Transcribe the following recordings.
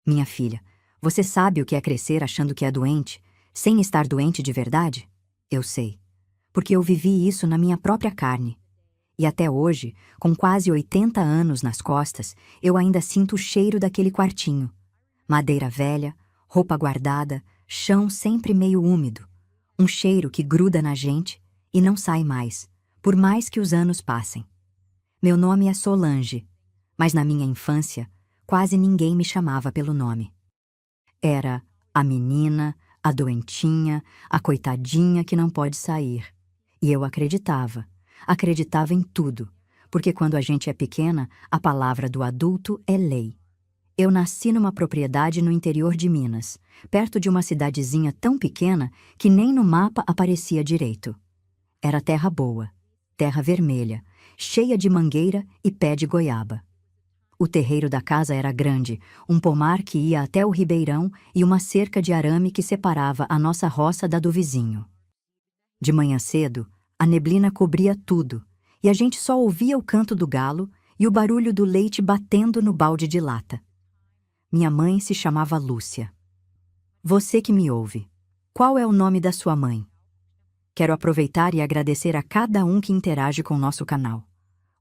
Minha filha, você sabe o que é crescer achando que é doente, sem estar doente de verdade? Eu sei, porque eu vivi isso na minha própria carne. E até hoje, com quase 80 anos nas costas, eu ainda sinto o cheiro daquele quartinho. Madeira velha, roupa guardada, chão sempre meio úmido. Um cheiro que gruda na gente e não sai mais, por mais que os anos passem. Meu nome é Solange, mas na minha infância, quase ninguém me chamava pelo nome. Era a menina, a doentinha, a coitadinha que não pode sair. E eu acreditava em tudo, porque quando a gente é pequena, a palavra do adulto é lei. Eu nasci numa propriedade no interior de Minas, perto de uma cidadezinha tão pequena que nem no mapa aparecia direito. Era terra boa, terra vermelha, cheia de mangueira e pé de goiaba. O terreiro da casa era grande, um pomar que ia até o ribeirão e uma cerca de arame que separava a nossa roça da do vizinho. De manhã cedo, a neblina cobria tudo, e a gente só ouvia o canto do galo e o barulho do leite batendo no balde de lata. Minha mãe se chamava Lúcia. Você que me ouve, qual é o nome da sua mãe? Quero aproveitar e agradecer a cada um que interage com o nosso canal.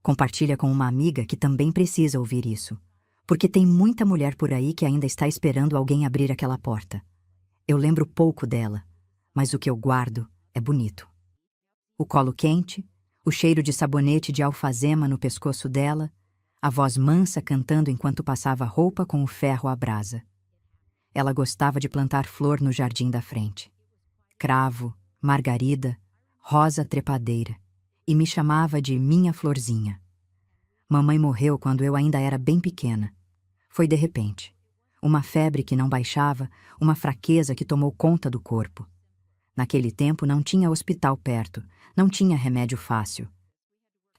Compartilha com uma amiga que também precisa ouvir isso, porque tem muita mulher por aí que ainda está esperando alguém abrir aquela porta. Eu lembro pouco dela, mas o que eu guardo é bonito. O colo quente, o cheiro de sabonete de alfazema no pescoço dela, a voz mansa cantando enquanto passava roupa com o ferro à brasa. Ela gostava de plantar flor no jardim da frente. Cravo, margarida, rosa trepadeira, e me chamava de minha florzinha. Mamãe morreu quando eu ainda era bem pequena. Foi de repente. Uma febre que não baixava, uma fraqueza que tomou conta do corpo. Naquele tempo não tinha hospital perto, não tinha remédio fácil.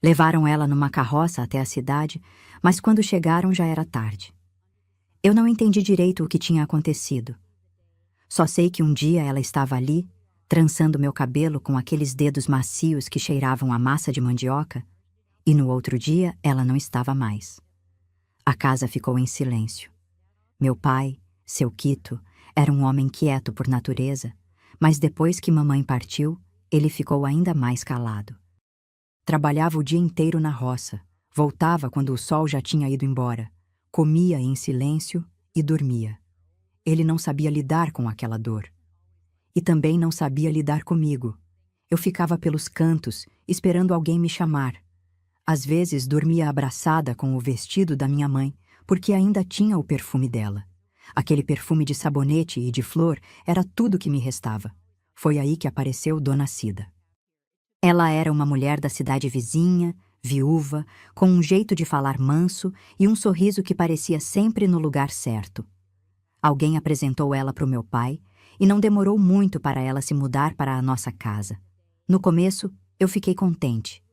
Levaram ela numa carroça até a cidade, mas quando chegaram já era tarde. Eu não entendi direito o que tinha acontecido. Só sei que um dia ela estava ali, trançando meu cabelo com aqueles dedos macios que cheiravam a massa de mandioca, e no outro dia ela não estava mais. A casa ficou em silêncio. Meu pai, seu Quito, era um homem quieto por natureza, mas depois que mamãe partiu, ele ficou ainda mais calado. Trabalhava o dia inteiro na roça, voltava quando o sol já tinha ido embora, comia em silêncio e dormia. Ele não sabia lidar com aquela dor. E também não sabia lidar comigo. Eu ficava pelos cantos, esperando alguém me chamar. Às vezes dormia abraçada com o vestido da minha mãe, porque ainda tinha o perfume dela. Aquele perfume de sabonete e de flor era tudo que me restava. Foi aí que apareceu Dona Cida. Ela era uma mulher da cidade vizinha, viúva, com um jeito de falar manso e um sorriso que parecia sempre no lugar certo. Alguém apresentou ela para o meu pai, e não demorou muito para ela se mudar para a nossa casa. No começo, eu fiquei contente.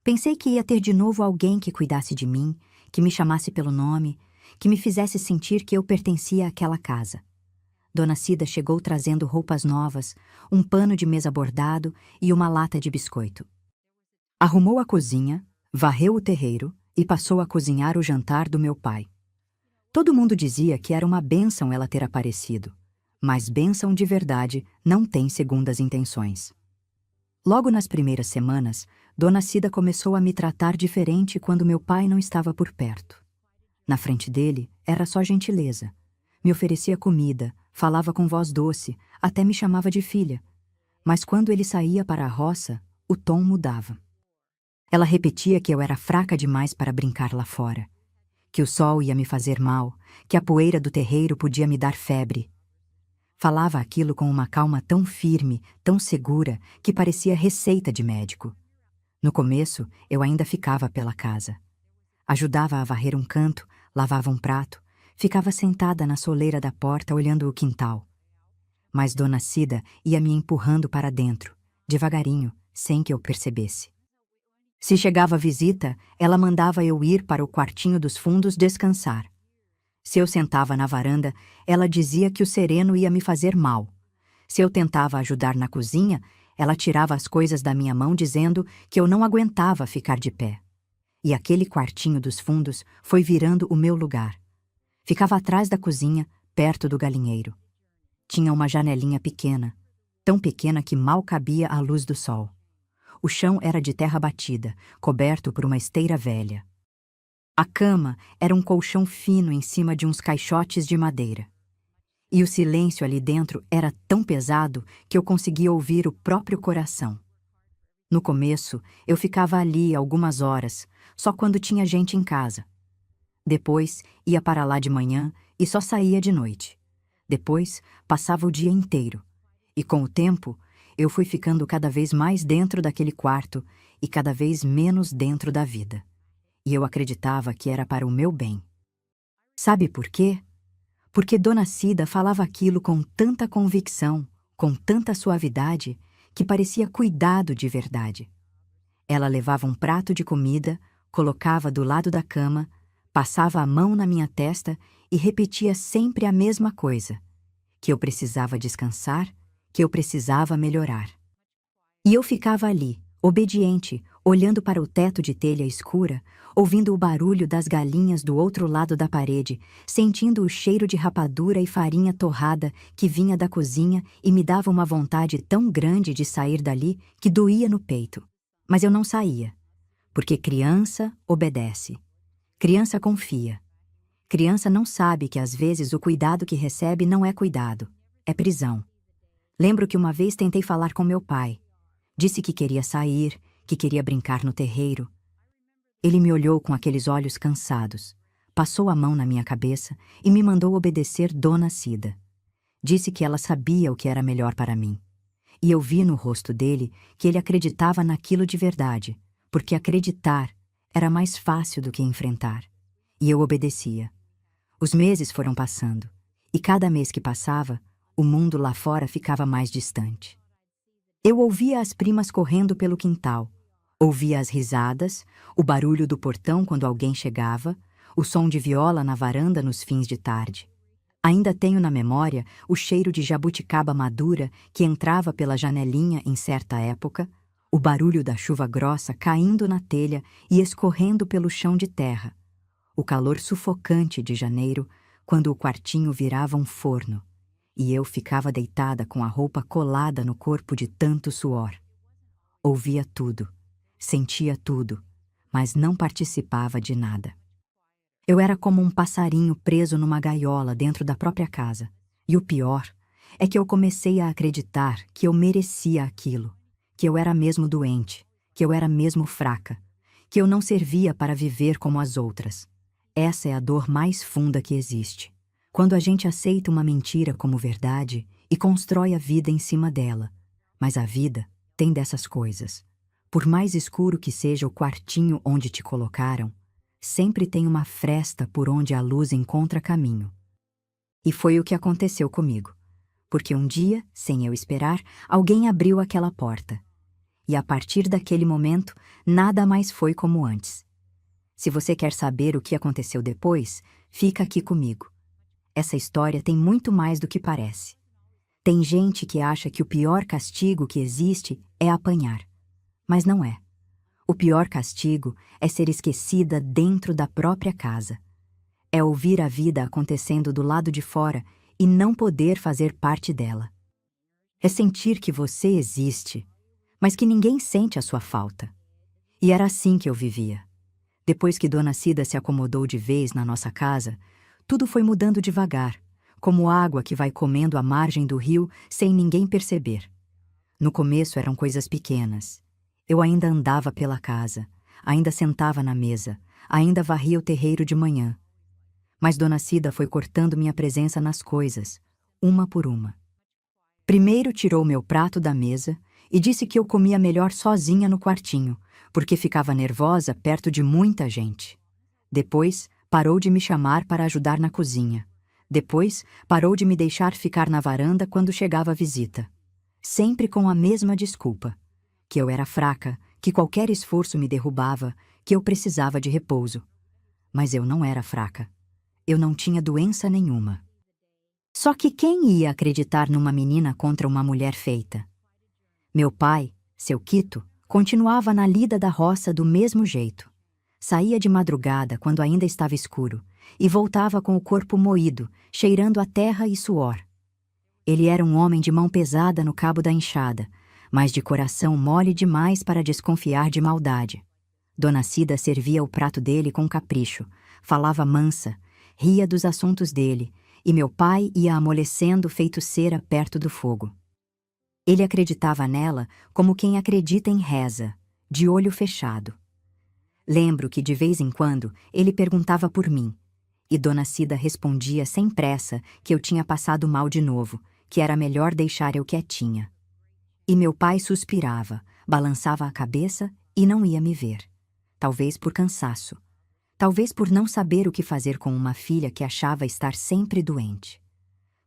Pensei que ia ter de novo alguém que cuidasse de mim, que me chamasse pelo nome, que me fizesse sentir que eu pertencia àquela casa. Dona Cida chegou trazendo roupas novas, um pano de mesa bordado e uma lata de biscoito. Arrumou a cozinha, varreu o terreiro e passou a cozinhar o jantar do meu pai. Todo mundo dizia que era uma bênção ela ter aparecido. Mas bênção de verdade não tem segundas intenções. Logo nas primeiras semanas, Dona Cida começou a me tratar diferente quando meu pai não estava por perto. Na frente dele, era só gentileza. Me oferecia comida, falava com voz doce, até me chamava de filha. Mas quando ele saía para a roça, o tom mudava. Ela repetia que eu era fraca demais para brincar lá fora, que o sol ia me fazer mal, que a poeira do terreiro podia me dar febre. Falava aquilo com uma calma tão firme, tão segura, que parecia receita de médico. No começo, eu ainda ficava pela casa. Ajudava a varrer um canto, lavava um prato, ficava sentada na soleira da porta olhando o quintal. Mas Dona Cida ia me empurrando para dentro, devagarinho, sem que eu percebesse. Se chegava visita, ela mandava eu ir para o quartinho dos fundos descansar. Se eu sentava na varanda, ela dizia que o sereno ia me fazer mal. Se eu tentava ajudar na cozinha, ela tirava as coisas da minha mão dizendo que eu não aguentava ficar de pé. E aquele quartinho dos fundos foi virando o meu lugar. Ficava atrás da cozinha, perto do galinheiro. Tinha uma janelinha pequena, tão pequena que mal cabia a luz do sol. O chão era de terra batida, coberto por uma esteira velha. A cama era um colchão fino em cima de uns caixotes de madeira. E o silêncio ali dentro era tão pesado que eu conseguia ouvir o próprio coração. No começo, eu ficava ali algumas horas, só quando tinha gente em casa. Depois, ia para lá de manhã e só saía de noite. Depois, passava o dia inteiro. E com o tempo, eu fui ficando cada vez mais dentro daquele quarto e cada vez menos dentro da vida. E eu acreditava que era para o meu bem. Sabe por quê? Porque Dona Cida falava aquilo com tanta convicção, com tanta suavidade, que parecia cuidado de verdade. Ela levava um prato de comida, colocava do lado da cama, passava a mão na minha testa e repetia sempre a mesma coisa: que eu precisava descansar, que eu precisava melhorar. E eu ficava ali, obediente, olhando para o teto de telha escura, ouvindo o barulho das galinhas do outro lado da parede, sentindo o cheiro de rapadura e farinha torrada que vinha da cozinha e me dava uma vontade tão grande de sair dali que doía no peito. Mas eu não saía, porque criança obedece. Criança confia. Criança não sabe que às vezes o cuidado que recebe não é cuidado, é prisão. Lembro que uma vez tentei falar com meu pai. Disse que queria sair, que queria brincar no terreiro. Ele me olhou com aqueles olhos cansados, passou a mão na minha cabeça e me mandou obedecer Dona Cida. Disse que ela sabia o que era melhor para mim. E eu vi no rosto dele que ele acreditava naquilo de verdade, porque acreditar era mais fácil do que enfrentar. E eu obedecia. Os meses foram passando, e cada mês que passava, o mundo lá fora ficava mais distante. Eu ouvia as primas correndo pelo quintal, ouvia as risadas, o barulho do portão quando alguém chegava, o som de viola na varanda nos fins de tarde. Ainda tenho na memória o cheiro de jabuticaba madura que entrava pela janelinha em certa época, o barulho da chuva grossa caindo na telha e escorrendo pelo chão de terra, o calor sufocante de janeiro, quando o quartinho virava um forno, e eu ficava deitada com a roupa colada no corpo de tanto suor. Ouvia tudo, sentia tudo, mas não participava de nada. Eu era como um passarinho preso numa gaiola dentro da própria casa, e o pior é que eu comecei a acreditar que eu merecia aquilo, que eu era mesmo doente, que eu era mesmo fraca, que eu não servia para viver como as outras. Essa é a dor mais funda que existe. Quando a gente aceita uma mentira como verdade e constrói a vida em cima dela. Mas a vida tem dessas coisas. Por mais escuro que seja o quartinho onde te colocaram, sempre tem uma fresta por onde a luz encontra caminho. E foi o que aconteceu comigo. Porque um dia, sem eu esperar, alguém abriu aquela porta. E a partir daquele momento, nada mais foi como antes. Se você quer saber o que aconteceu depois, fica aqui comigo. Essa história tem muito mais do que parece. Tem gente que acha que o pior castigo que existe é apanhar. Mas não é. O pior castigo é ser esquecida dentro da própria casa. É ouvir a vida acontecendo do lado de fora e não poder fazer parte dela. É sentir que você existe, mas que ninguém sente a sua falta. E era assim que eu vivia. Depois que Dona Cida se acomodou de vez na nossa casa, tudo foi mudando devagar, como água que vai comendo a margem do rio sem ninguém perceber. No começo eram coisas pequenas. Eu ainda andava pela casa, ainda sentava na mesa, ainda varria o terreiro de manhã. Mas Dona Cida foi cortando minha presença nas coisas, uma por uma. Primeiro tirou meu prato da mesa e disse que eu comia melhor sozinha no quartinho, porque ficava nervosa perto de muita gente. Depois, parou de me chamar para ajudar na cozinha. Depois, parou de me deixar ficar na varanda quando chegava a visita. Sempre com a mesma desculpa. Que eu era fraca, que qualquer esforço me derrubava, que eu precisava de repouso. Mas eu não era fraca. Eu não tinha doença nenhuma. Só que quem ia acreditar numa menina contra uma mulher feita? Meu pai, seu Quito, continuava na lida da roça do mesmo jeito. Saía de madrugada, quando ainda estava escuro, e voltava com o corpo moído, cheirando a terra e suor. Ele era um homem de mão pesada no cabo da enxada, mas de coração mole demais para desconfiar de maldade. Dona Cida servia o prato dele com capricho, falava mansa, ria dos assuntos dele, e meu pai ia amolecendo feito cera perto do fogo. Ele acreditava nela como quem acredita em reza, de olho fechado. Lembro que de vez em quando ele perguntava por mim, e Dona Cida respondia sem pressa que eu tinha passado mal de novo, que era melhor deixar eu quietinha. E meu pai suspirava, balançava a cabeça e não ia me ver. Talvez por cansaço. Talvez por não saber o que fazer com uma filha que achava estar sempre doente.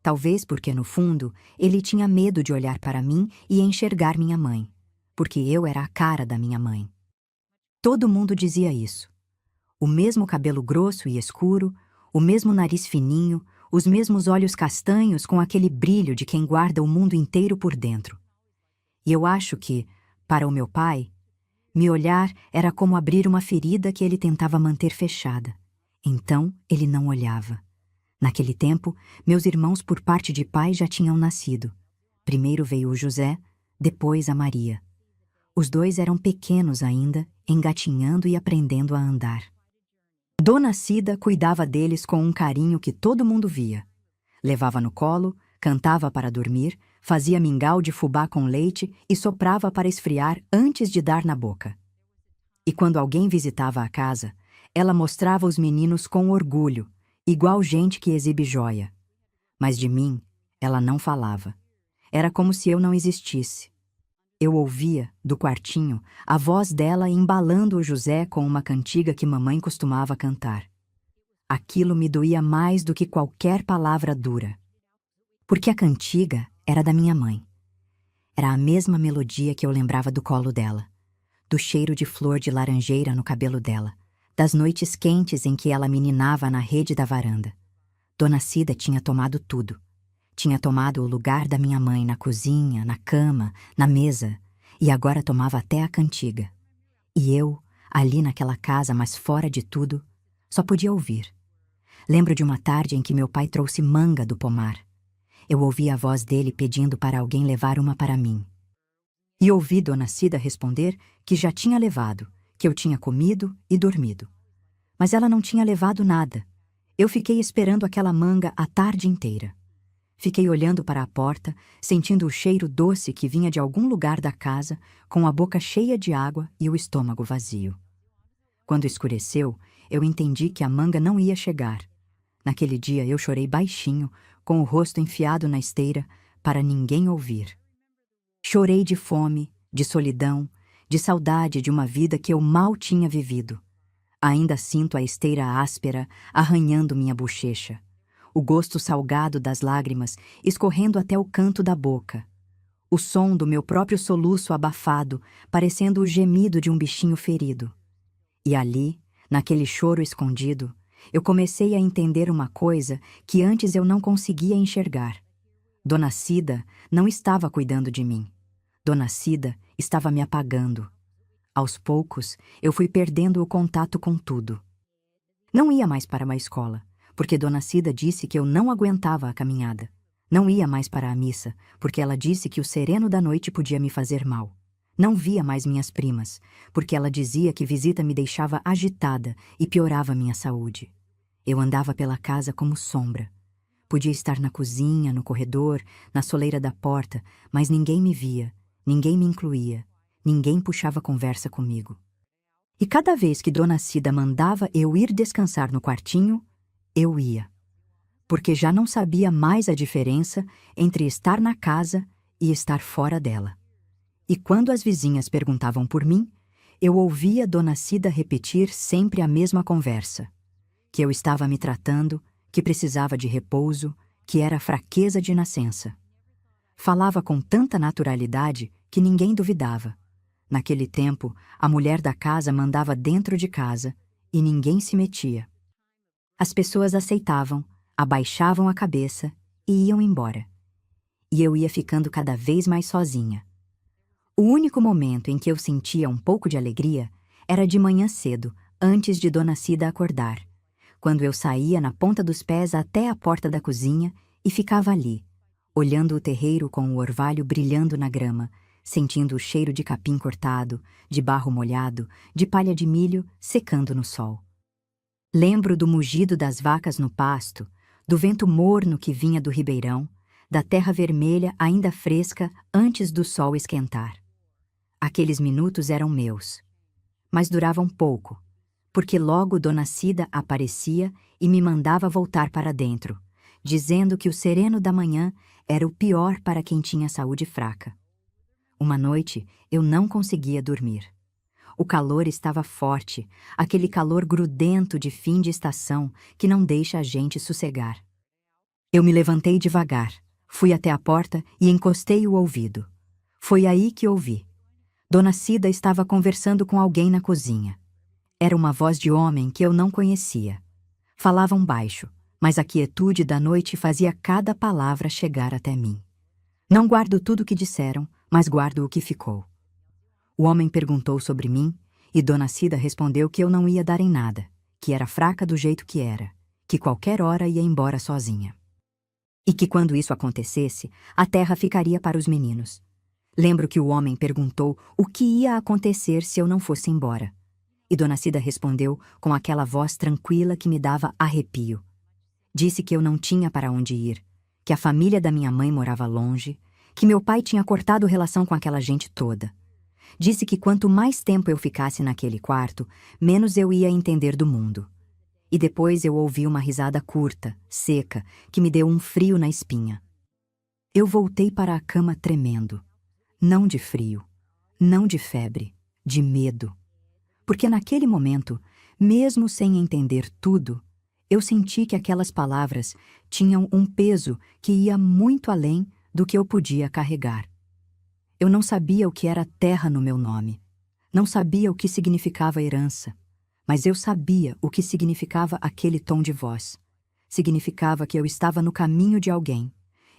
Talvez porque, no fundo, ele tinha medo de olhar para mim e enxergar minha mãe, porque eu era a cara da minha mãe. Todo mundo dizia isso. O mesmo cabelo grosso e escuro, o mesmo nariz fininho, os mesmos olhos castanhos com aquele brilho de quem guarda o mundo inteiro por dentro. E eu acho que, para o meu pai, me olhar era como abrir uma ferida que ele tentava manter fechada. Então, ele não olhava. Naquele tempo, meus irmãos por parte de pai já tinham nascido. Primeiro veio o José, depois a Maria. Os dois eram pequenos ainda, engatinhando e aprendendo a andar. Dona Cida cuidava deles com um carinho que todo mundo via. Levava no colo, cantava para dormir, fazia mingau de fubá com leite e soprava para esfriar antes de dar na boca. E quando alguém visitava a casa, ela mostrava os meninos com orgulho, igual gente que exibe joia. Mas de mim, ela não falava. Era como se eu não existisse. Eu ouvia, do quartinho, a voz dela embalando o José com uma cantiga que mamãe costumava cantar. Aquilo me doía mais do que qualquer palavra dura. Porque a cantiga era da minha mãe. Era a mesma melodia que eu lembrava do colo dela, do cheiro de flor de laranjeira no cabelo dela, das noites quentes em que ela meninava na rede da varanda. Dona Cida tinha tomado tudo. Tinha tomado o lugar da minha mãe na cozinha, na cama, na mesa, e agora tomava até a cantiga. E eu, ali naquela casa, mas fora de tudo, só podia ouvir. Lembro de uma tarde em que meu pai trouxe manga do pomar. Eu ouvi a voz dele pedindo para alguém levar uma para mim. E ouvi Dona Cida responder que já tinha levado, que eu tinha comido e dormido. Mas ela não tinha levado nada. Eu fiquei esperando aquela manga a tarde inteira. Fiquei olhando para a porta, sentindo o cheiro doce que vinha de algum lugar da casa, com a boca cheia de água e o estômago vazio. Quando escureceu, eu entendi que a manga não ia chegar. Naquele dia eu chorei baixinho, com o rosto enfiado na esteira, para ninguém ouvir. Chorei de fome, de solidão, de saudade de uma vida que eu mal tinha vivido. Ainda sinto a esteira áspera arranhando minha bochecha, o gosto salgado das lágrimas escorrendo até o canto da boca, o som do meu próprio soluço abafado, parecendo o gemido de um bichinho ferido. E ali, naquele choro escondido, eu comecei a entender uma coisa que antes eu não conseguia enxergar. Dona Cida não estava cuidando de mim. Dona Cida estava me apagando. Aos poucos, eu fui perdendo o contato com tudo. Não ia mais para uma escola, porque Dona Cida disse que eu não aguentava a caminhada. Não ia mais para a missa, porque ela disse que o sereno da noite podia me fazer mal. Não via mais minhas primas, porque ela dizia que visita me deixava agitada e piorava minha saúde. Eu andava pela casa como sombra. Podia estar na cozinha, no corredor, na soleira da porta, mas ninguém me via, ninguém me incluía, ninguém puxava conversa comigo. E cada vez que Dona Cida mandava eu ir descansar no quartinho, eu ia. Porque já não sabia mais a diferença entre estar na casa e estar fora dela. E quando as vizinhas perguntavam por mim, eu ouvia Dona Cida repetir sempre a mesma conversa. Que eu estava me tratando, que precisava de repouso, que era fraqueza de nascença. Falava com tanta naturalidade que ninguém duvidava. Naquele tempo, a mulher da casa mandava dentro de casa e ninguém se metia. As pessoas aceitavam, abaixavam a cabeça e iam embora. E eu ia ficando cada vez mais sozinha. O único momento em que eu sentia um pouco de alegria era de manhã cedo, antes de Dona Cida acordar, quando eu saía na ponta dos pés até a porta da cozinha e ficava ali, olhando o terreiro com o orvalho brilhando na grama, sentindo o cheiro de capim cortado, de barro molhado, de palha de milho secando no sol. Lembro do mugido das vacas no pasto, do vento morno que vinha do ribeirão, da terra vermelha ainda fresca antes do sol esquentar. Aqueles minutos eram meus, mas duravam pouco, porque logo Dona Cida aparecia e me mandava voltar para dentro, dizendo que o sereno da manhã era o pior para quem tinha saúde fraca. Uma noite eu não conseguia dormir. O calor estava forte, aquele calor grudento de fim de estação que não deixa a gente sossegar. Eu me levantei devagar, fui até a porta e encostei o ouvido. Foi aí que ouvi. Dona Cida estava conversando com alguém na cozinha. Era uma voz de homem que eu não conhecia. Falavam baixo, mas a quietude da noite fazia cada palavra chegar até mim. Não guardo tudo o que disseram, mas guardo o que ficou. O homem perguntou sobre mim e Dona Cida respondeu que eu não ia dar em nada, que era fraca do jeito que era, que qualquer hora ia embora sozinha. E que quando isso acontecesse, a terra ficaria para os meninos. Lembro que o homem perguntou o que ia acontecer se eu não fosse embora. E Dona Cida respondeu com aquela voz tranquila que me dava arrepio. Disse que eu não tinha para onde ir, que a família da minha mãe morava longe, que meu pai tinha cortado relação com aquela gente toda. Disse que quanto mais tempo eu ficasse naquele quarto, menos eu ia entender do mundo. E depois eu ouvi uma risada curta, seca, que me deu um frio na espinha. Eu voltei para a cama tremendo. Não de frio, não de febre, de medo. Porque naquele momento, mesmo sem entender tudo, eu senti que aquelas palavras tinham um peso que ia muito além do que eu podia carregar. Eu não sabia o que era terra no meu nome. Não sabia o que significava herança. Mas eu sabia o que significava aquele tom de voz. Significava que eu estava no caminho de alguém,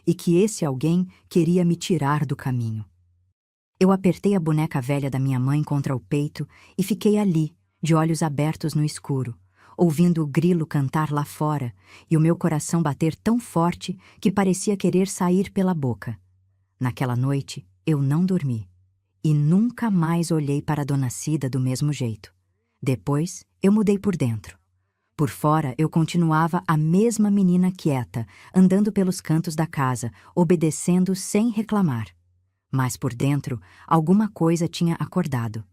e que esse alguém queria me tirar do caminho. Eu apertei a boneca velha da minha mãe contra o peito e fiquei ali, de olhos abertos no escuro, ouvindo o grilo cantar lá fora e o meu coração bater tão forte que parecia querer sair pela boca. Naquela noite, eu não dormi e nunca mais olhei para Dona Cida do mesmo jeito. Depois, eu mudei por dentro. Por fora, eu continuava a mesma menina quieta, andando pelos cantos da casa, obedecendo sem reclamar. Mas por dentro, alguma coisa tinha acordado.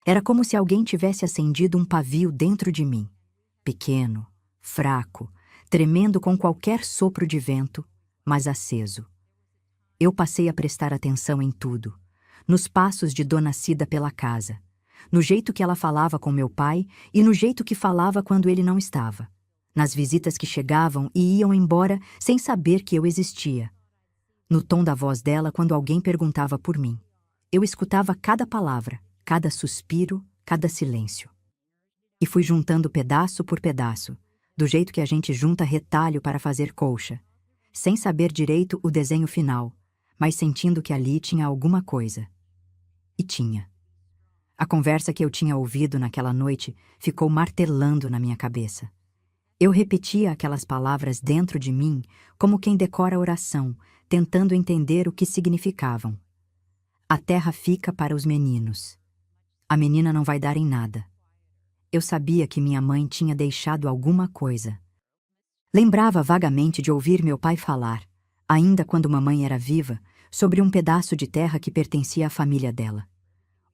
Era como se alguém tivesse acendido um pavio dentro de mim. Pequeno, fraco, tremendo com qualquer sopro de vento, mas aceso. Eu passei a prestar atenção em tudo, nos passos de Dona Cida pela casa, no jeito que ela falava com meu pai e no jeito que falava quando ele não estava, nas visitas que chegavam e iam embora sem saber que eu existia, no tom da voz dela quando alguém perguntava por mim. Eu escutava cada palavra, cada suspiro, cada silêncio. E fui juntando pedaço por pedaço, do jeito que a gente junta retalho para fazer colcha, sem saber direito o desenho final, mas sentindo que ali tinha alguma coisa. E tinha. A conversa que eu tinha ouvido naquela noite ficou martelando na minha cabeça. Eu repetia aquelas palavras dentro de mim como quem decora a oração, tentando entender o que significavam. A terra fica para os meninos. A menina não vai dar em nada. Eu sabia que minha mãe tinha deixado alguma coisa. Lembrava vagamente de ouvir meu pai falar, ainda quando mamãe era viva, sobre um pedaço de terra que pertencia à família dela.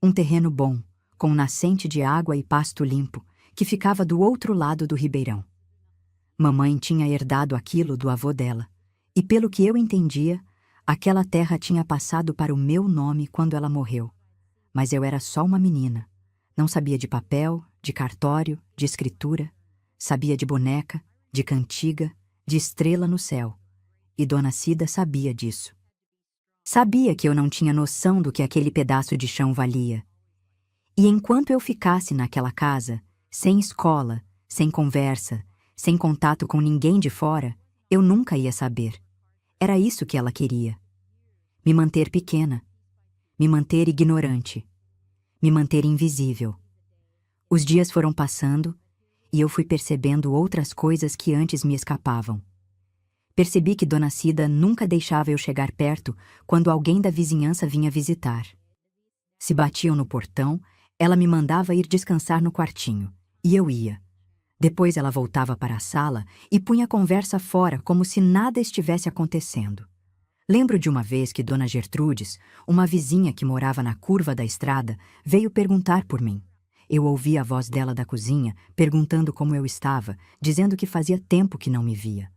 Um terreno bom, com nascente de água e pasto limpo, que ficava do outro lado do ribeirão. Mamãe tinha herdado aquilo do avô dela, e pelo que eu entendia, aquela terra tinha passado para o meu nome quando ela morreu. Mas eu era só uma menina. Não sabia de papel, de cartório, de escritura. Sabia de boneca, de cantiga, de estrela no céu. E Dona Cida sabia disso. Sabia que eu não tinha noção do que aquele pedaço de chão valia. E enquanto eu ficasse naquela casa, sem escola, sem conversa, sem contato com ninguém de fora, eu nunca ia saber. Era isso que ela queria. Me manter pequena. Me manter ignorante. Me manter invisível. Os dias foram passando e eu fui percebendo outras coisas que antes me escapavam. Percebi que Dona Cida nunca deixava eu chegar perto quando alguém da vizinhança vinha visitar. Se batiam no portão, ela me mandava ir descansar no quartinho, e eu ia. Depois ela voltava para a sala e punha a conversa fora como se nada estivesse acontecendo. Lembro de uma vez que Dona Gertrudes, uma vizinha que morava na curva da estrada, veio perguntar por mim. Eu ouvi a voz dela da cozinha, perguntando como eu estava, dizendo que fazia tempo que não me via.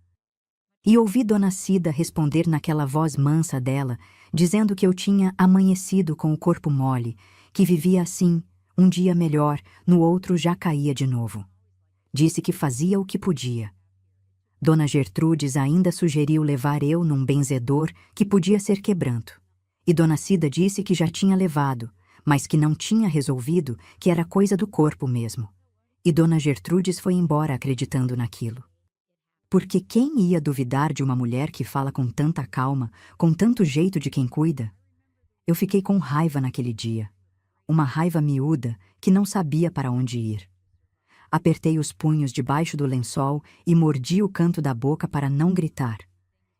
E ouvi Dona Cida responder naquela voz mansa dela, dizendo que eu tinha amanhecido com o corpo mole, que vivia assim, um dia melhor, no outro já caía de novo. Disse que fazia o que podia. Dona Gertrudes ainda sugeriu levar eu num benzedor que podia ser quebranto. E Dona Cida disse que já tinha levado, mas que não tinha resolvido, que era coisa do corpo mesmo. E Dona Gertrudes foi embora acreditando naquilo. Porque quem ia duvidar de uma mulher que fala com tanta calma, com tanto jeito de quem cuida? Eu fiquei com raiva naquele dia. Uma raiva miúda que não sabia para onde ir. Apertei os punhos debaixo do lençol e mordi o canto da boca para não gritar.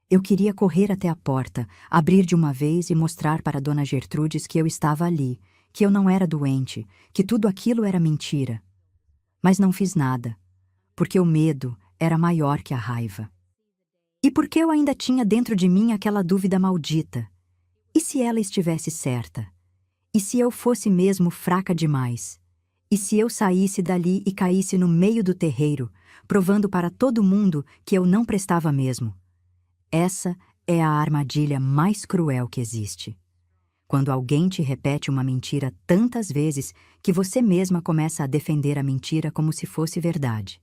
Eu queria correr até a porta, abrir de uma vez e mostrar para Dona Gertrudes que eu estava ali, que eu não era doente, que tudo aquilo era mentira. Mas não fiz nada, porque o medo era maior que a raiva. E porque eu ainda tinha dentro de mim aquela dúvida maldita. E se ela estivesse certa? E se eu fosse mesmo fraca demais? E se eu saísse dali e caísse no meio do terreiro, provando para todo mundo que eu não prestava mesmo? Essa é a armadilha mais cruel que existe. Quando alguém te repete uma mentira tantas vezes que você mesma começa a defender a mentira como se fosse verdade.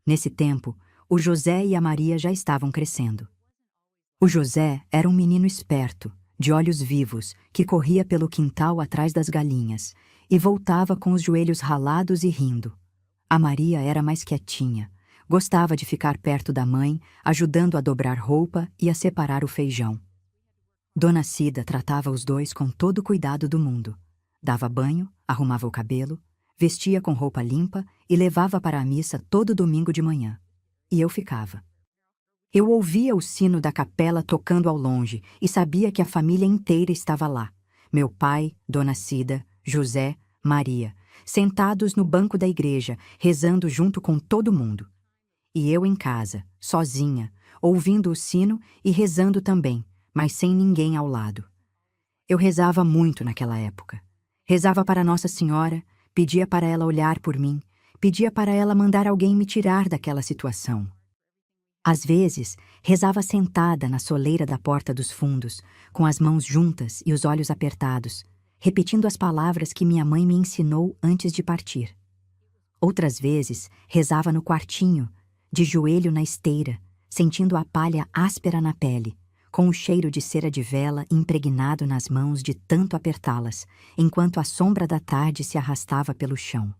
Nesse tempo, o José e a Maria já estavam crescendo. O José era um menino esperto, de olhos vivos, que corria pelo quintal atrás das galinhas e voltava com os joelhos ralados e rindo. A Maria era mais quietinha, gostava de ficar perto da mãe, ajudando a dobrar roupa e a separar o feijão. Dona Cida tratava os dois com todo o cuidado do mundo. Dava banho, arrumava o cabelo, vestia com roupa limpa e levava para a missa todo domingo de manhã. E eu ficava. Eu ouvia o sino da capela tocando ao longe e sabia que a família inteira estava lá. Meu pai, Dona Cida, José, Maria, sentados no banco da igreja, rezando junto com todo mundo. E eu em casa, sozinha, ouvindo o sino e rezando também, mas sem ninguém ao lado. Eu rezava muito naquela época. Rezava para Nossa Senhora, pedia para ela olhar por mim, pedia para ela mandar alguém me tirar daquela situação. Às vezes, rezava sentada na soleira da porta dos fundos, com as mãos juntas e os olhos apertados, repetindo as palavras que minha mãe me ensinou antes de partir. Outras vezes, rezava no quartinho, de joelho na esteira, sentindo a palha áspera na pele, com o cheiro de cera de vela impregnado nas mãos de tanto apertá-las, enquanto a sombra da tarde se arrastava pelo chão.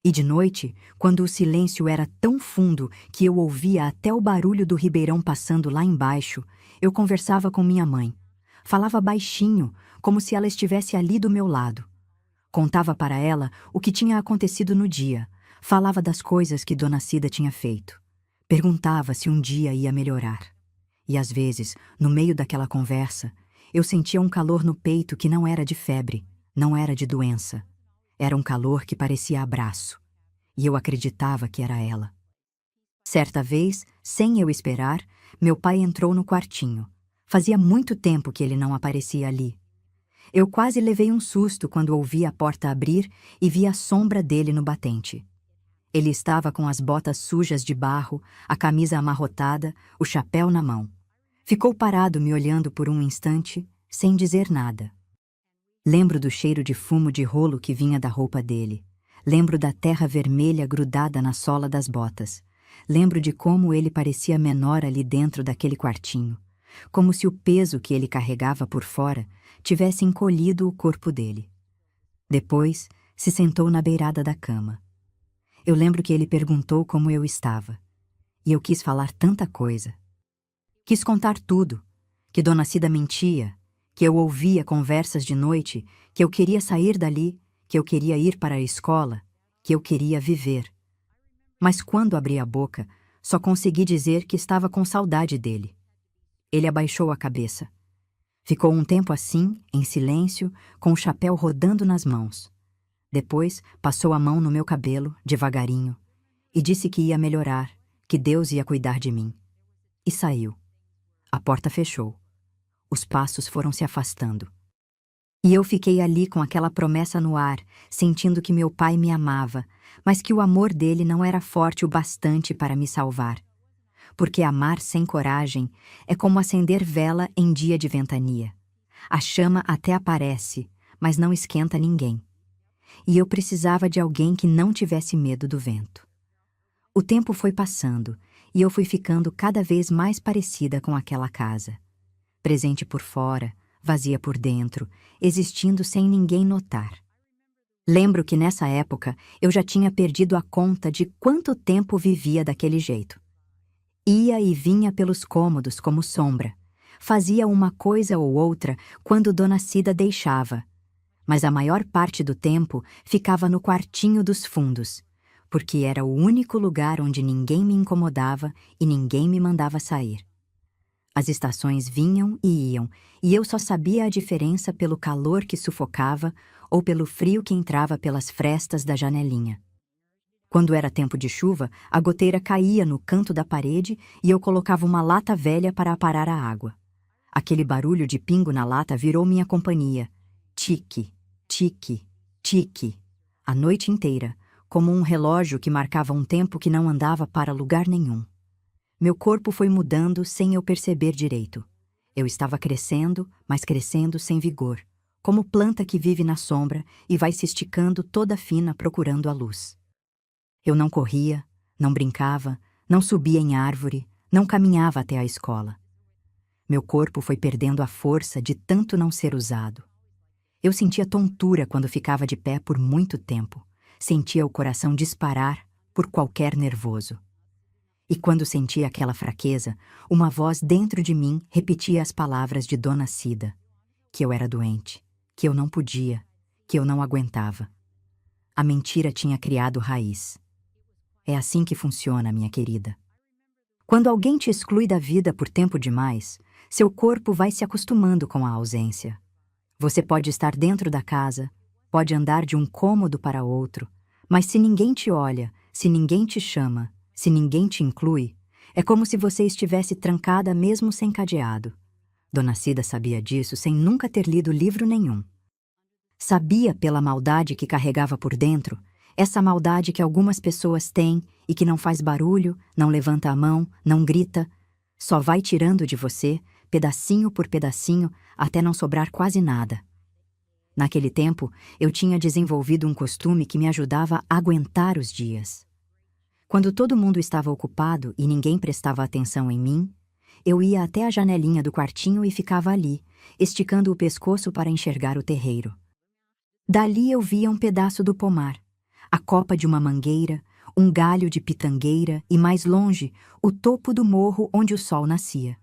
E de noite, quando o silêncio era tão fundo que eu ouvia até o barulho do ribeirão passando lá embaixo, eu conversava com minha mãe. Falava baixinho, como se ela estivesse ali do meu lado. Contava para ela o que tinha acontecido no dia, falava das coisas que Dona Cida tinha feito. Perguntava se um dia ia melhorar. E às vezes, no meio daquela conversa, eu sentia um calor no peito que não era de febre, não era de doença. Era um calor que parecia abraço, e eu acreditava que era ela. Certa vez, sem eu esperar, meu pai entrou no quartinho. Fazia muito tempo que ele não aparecia ali. Eu quase levei um susto quando ouvi a porta abrir e vi a sombra dele no batente. Ele estava com as botas sujas de barro, a camisa amarrotada, o chapéu na mão. Ficou parado me olhando por um instante, sem dizer nada. Lembro do cheiro de fumo de rolo que vinha da roupa dele. Lembro da terra vermelha grudada na sola das botas. Lembro de como ele parecia menor ali dentro daquele quartinho, como se o peso que ele carregava por fora tivesse encolhido o corpo dele. Depois, se sentou na beirada da cama. Eu lembro que ele perguntou como eu estava. E eu quis falar tanta coisa. Quis contar tudo, que Dona Cida mentia, que eu ouvia conversas de noite, que eu queria sair dali, que eu queria ir para a escola, que eu queria viver. mas quando abri a boca, só consegui dizer que estava com saudade dele. Ele abaixou a cabeça. Ficou um tempo assim, em silêncio, com o chapéu rodando nas mãos. Depois, passou a mão no meu cabelo, devagarinho, e disse que ia melhorar, que Deus ia cuidar de mim. E saiu. A porta fechou. Os passos foram se afastando. E eu fiquei ali com aquela promessa no ar, sentindo que meu pai me amava, mas que o amor dele não era forte o bastante para me salvar. Porque amar sem coragem é como acender vela em dia de ventania. A chama até aparece, mas não esquenta ninguém. E eu precisava de alguém que não tivesse medo do vento. O tempo foi passando e eu fui ficando cada vez mais parecida com aquela casa. Presente por fora, vazia por dentro, existindo sem ninguém notar. Lembro que nessa época eu já tinha perdido a conta de quanto tempo vivia daquele jeito. Ia e vinha pelos cômodos como sombra. Fazia uma coisa ou outra quando Dona Cida deixava. Mas a maior parte do tempo ficava no quartinho dos fundos, porque era o único lugar onde ninguém me incomodava e ninguém me mandava sair. As estações vinham e iam, e eu só sabia a diferença pelo calor que sufocava ou pelo frio que entrava pelas frestas da janelinha. Quando era tempo de chuva, a goteira caía no canto da parede e eu colocava uma lata velha para aparar a água. Aquele barulho de pingo na lata virou minha companhia. Tique, tique, tique, a noite inteira, como um relógio que marcava um tempo que não andava para lugar nenhum. Meu corpo foi mudando sem eu perceber direito. Eu estava crescendo, mas crescendo sem vigor, como planta que vive na sombra e vai se esticando toda fina procurando a luz. Eu não corria, não brincava, não subia em árvore, não caminhava até a escola. Meu corpo foi perdendo a força de tanto não ser usado. Eu sentia tontura quando ficava de pé por muito tempo. Sentia o coração disparar por qualquer nervoso. E quando sentia aquela fraqueza, uma voz dentro de mim repetia as palavras de Dona Cida, que eu era doente, que eu não podia, que eu não aguentava. A mentira tinha criado raiz. É assim que funciona, minha querida. Quando alguém te exclui da vida por tempo demais, seu corpo vai se acostumando com a ausência. Você pode estar dentro da casa, pode andar de um cômodo para outro, mas se ninguém te olha, se ninguém te chama, se ninguém te inclui, é como se você estivesse trancada mesmo sem cadeado. Dona Cida sabia disso sem nunca ter lido livro nenhum. Sabia pela maldade que carregava por dentro, essa maldade que algumas pessoas têm e que não faz barulho, não levanta a mão, não grita, só vai tirando de você, pedacinho por pedacinho, até não sobrar quase nada. Naquele tempo, eu tinha desenvolvido um costume que me ajudava a aguentar os dias. Quando todo mundo estava ocupado e ninguém prestava atenção em mim, eu ia até a janelinha do quartinho e ficava ali, esticando o pescoço para enxergar o terreiro. Dali eu via um pedaço do pomar, a copa de uma mangueira, um galho de pitangueira e, mais longe, o topo do morro onde o sol nascia.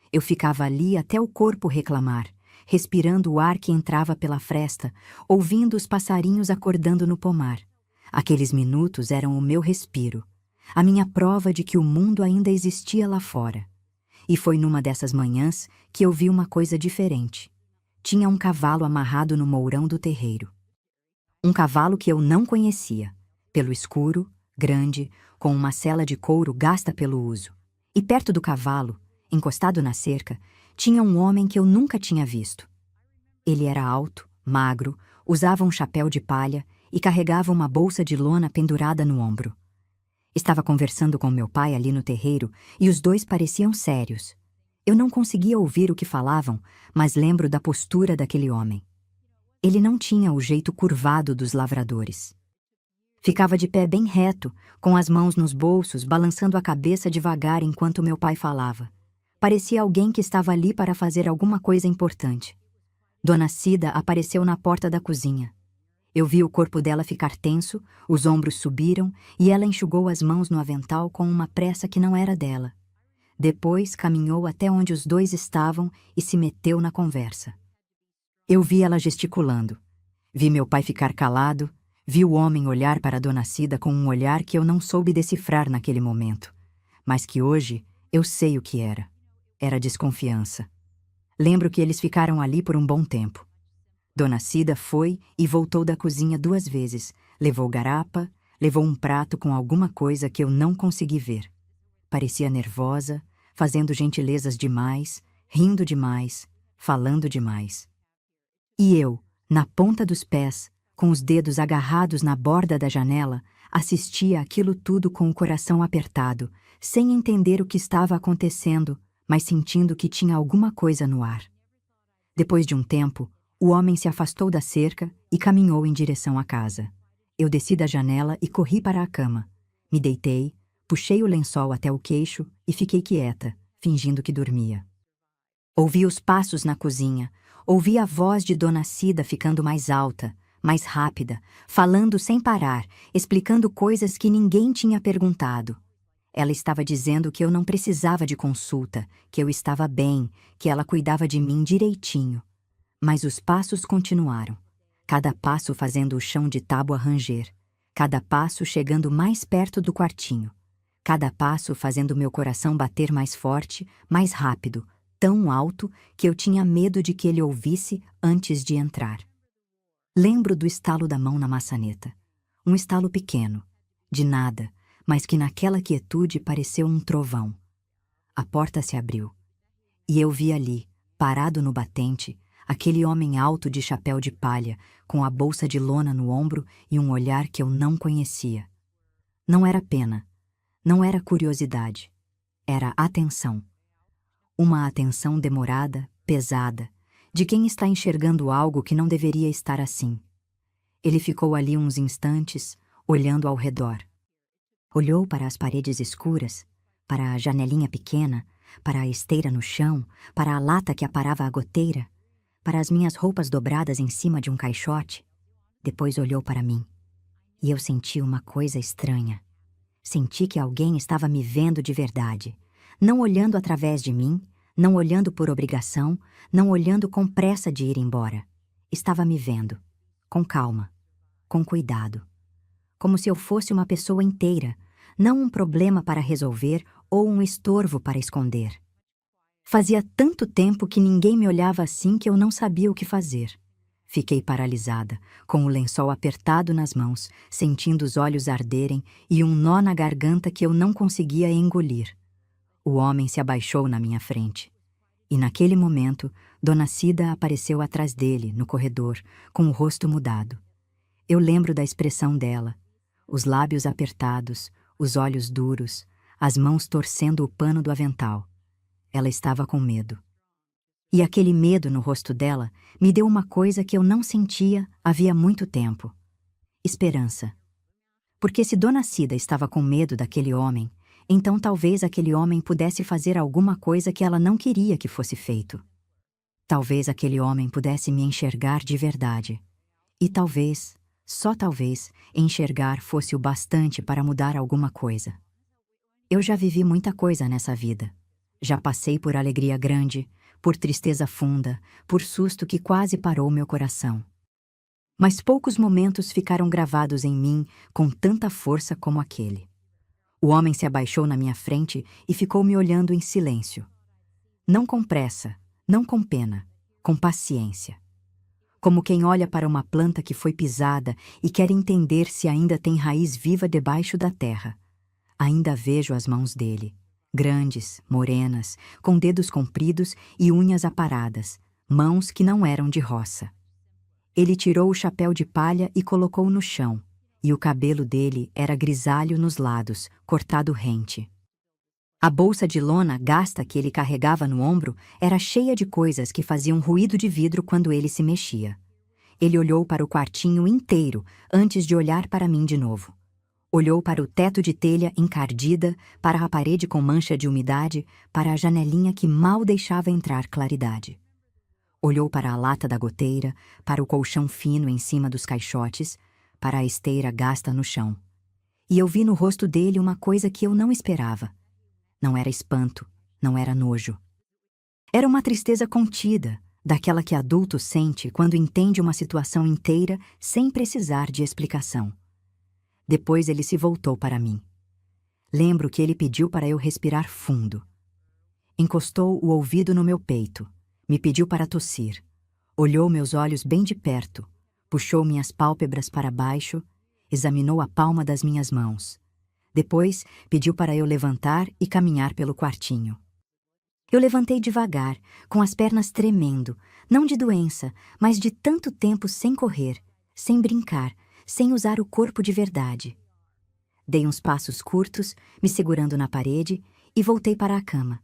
Eu ficava ali até o corpo reclamar, respirando o ar que entrava pela fresta, ouvindo os passarinhos acordando no pomar. Aqueles minutos eram o meu respiro, a minha prova de que o mundo ainda existia lá fora. E foi numa dessas manhãs que eu vi uma coisa diferente. Tinha um cavalo amarrado no mourão do terreiro. Um cavalo que eu não conhecia, pelo escuro, grande, com uma sela de couro gasta pelo uso. E perto do cavalo, encostado na cerca, tinha um homem que eu nunca tinha visto. Ele era alto, magro, usava um chapéu de palha e carregava uma bolsa de lona pendurada no ombro. Estava conversando com meu pai ali no terreiro e os dois pareciam sérios. Eu não conseguia ouvir o que falavam, mas lembro da postura daquele homem. Ele não tinha o jeito curvado dos lavradores. Ficava de pé bem reto, com as mãos nos bolsos, balançando a cabeça devagar enquanto meu pai falava. Parecia alguém que estava ali para fazer alguma coisa importante. Dona Cida apareceu na porta da cozinha. Eu vi o corpo dela ficar tenso, os ombros subiram e ela enxugou as mãos no avental com uma pressa que não era dela. Depois caminhou até onde os dois estavam e se meteu na conversa. Eu vi ela gesticulando. Vi meu pai ficar calado, Vi o homem olhar para Dona Cida com um olhar que eu não soube decifrar naquele momento, mas que hoje eu sei o que era. Era desconfiança. Lembro que eles ficaram ali por um bom tempo. Dona Cida foi e voltou da cozinha 2 vezes, levou garapa, levou um prato com alguma coisa que eu não consegui ver. Parecia nervosa, fazendo gentilezas demais, rindo demais, falando demais. E eu, na ponta dos pés, com os dedos agarrados na borda da janela, assistia aquilo tudo com o coração apertado, sem entender o que estava acontecendo, mas sentindo que tinha alguma coisa no ar. Depois de um tempo, o homem se afastou da cerca e caminhou em direção à casa. Eu desci da janela e corri para a cama. Me deitei, puxei o lençol até o queixo e fiquei quieta, fingindo que dormia. Ouvi os passos na cozinha, ouvi a voz de Dona Cida ficando mais alta, mais rápida, falando sem parar, explicando coisas que ninguém tinha perguntado. Ela estava dizendo que eu não precisava de consulta, que eu estava bem, que ela cuidava de mim direitinho. Mas os passos continuaram, cada passo fazendo o chão de tábua ranger, cada passo chegando mais perto do quartinho, cada passo fazendo meu coração bater mais forte, mais rápido, tão alto que eu tinha medo de que ele ouvisse antes de entrar. Lembro do estalo da mão na maçaneta. Um estalo pequeno, de nada, mas que naquela quietude pareceu um trovão. A porta se abriu. E eu vi ali, parado no batente, aquele homem alto de chapéu de palha, com a bolsa de lona no ombro e um olhar que eu não conhecia. Não era pena, não era curiosidade, era atenção. Uma atenção demorada, pesada, de quem está enxergando algo que não deveria estar assim. Ele ficou ali uns instantes, olhando ao redor. Olhou para as paredes escuras, para a janelinha pequena, para a esteira no chão, para a lata que aparava a goteira, para as minhas roupas dobradas em cima de um caixote. Depois olhou para mim. E eu senti uma coisa estranha. Senti que alguém estava me vendo de verdade, não olhando através de mim, não olhando por obrigação, não olhando com pressa de ir embora. Estava me vendo, com calma, com cuidado. Como se eu fosse uma pessoa inteira, não um problema para resolver ou um estorvo para esconder. Fazia tanto tempo que ninguém me olhava assim que eu não sabia o que fazer. Fiquei paralisada, com o lençol apertado nas mãos, sentindo os olhos arderem e um nó na garganta que eu não conseguia engolir. O homem se abaixou na minha frente. E naquele momento, Dona Cida apareceu atrás dele, no corredor, com o rosto mudado. Eu lembro da expressão dela, os lábios apertados, os olhos duros, as mãos torcendo o pano do avental. Ela estava com medo. E aquele medo no rosto dela me deu uma coisa que eu não sentia havia muito tempo. Esperança. Porque se Dona Cida estava com medo daquele homem, então talvez aquele homem pudesse fazer alguma coisa que ela não queria que fosse feito. Talvez aquele homem pudesse me enxergar de verdade. E talvez, só talvez, enxergar fosse o bastante para mudar alguma coisa. Eu já vivi muita coisa nessa vida. Já passei por alegria grande, por tristeza funda, por susto que quase parou meu coração. Mas poucos momentos ficaram gravados em mim com tanta força como aquele. O homem se abaixou na minha frente e ficou me olhando em silêncio. Não com pressa, não com pena, com paciência. Como quem olha para uma planta que foi pisada e quer entender se ainda tem raiz viva debaixo da terra. Ainda vejo as mãos dele, grandes, morenas, com dedos compridos e unhas aparadas, mãos que não eram de roça. Ele tirou o chapéu de palha e colocou no chão, e o cabelo dele era grisalho nos lados, cortado rente. A bolsa de lona gasta que ele carregava no ombro era cheia de coisas que faziam ruído de vidro quando ele se mexia. Ele olhou para o quartinho inteiro antes de olhar para mim de novo. Olhou para o teto de telha encardida, para a parede com mancha de umidade, para a janelinha que mal deixava entrar claridade. Olhou para a lata da goteira, para o colchão fino em cima dos caixotes, para a esteira gasta no chão. E eu vi no rosto dele uma coisa que eu não esperava. Não era espanto, não era nojo. Era uma tristeza contida, daquela que adulto sente quando entende uma situação inteira sem precisar de explicação. Depois ele se voltou para mim. Lembro que ele pediu para eu respirar fundo. Encostou o ouvido no meu peito, me pediu para tossir, olhou meus olhos bem de perto, puxou minhas pálpebras para baixo, examinou a palma das minhas mãos. Depois, pediu para eu levantar e caminhar pelo quartinho. Eu levantei devagar, com as pernas tremendo, não de doença, mas de tanto tempo sem correr, sem brincar, sem usar o corpo de verdade. Dei uns passos curtos, me segurando na parede, e voltei para a cama.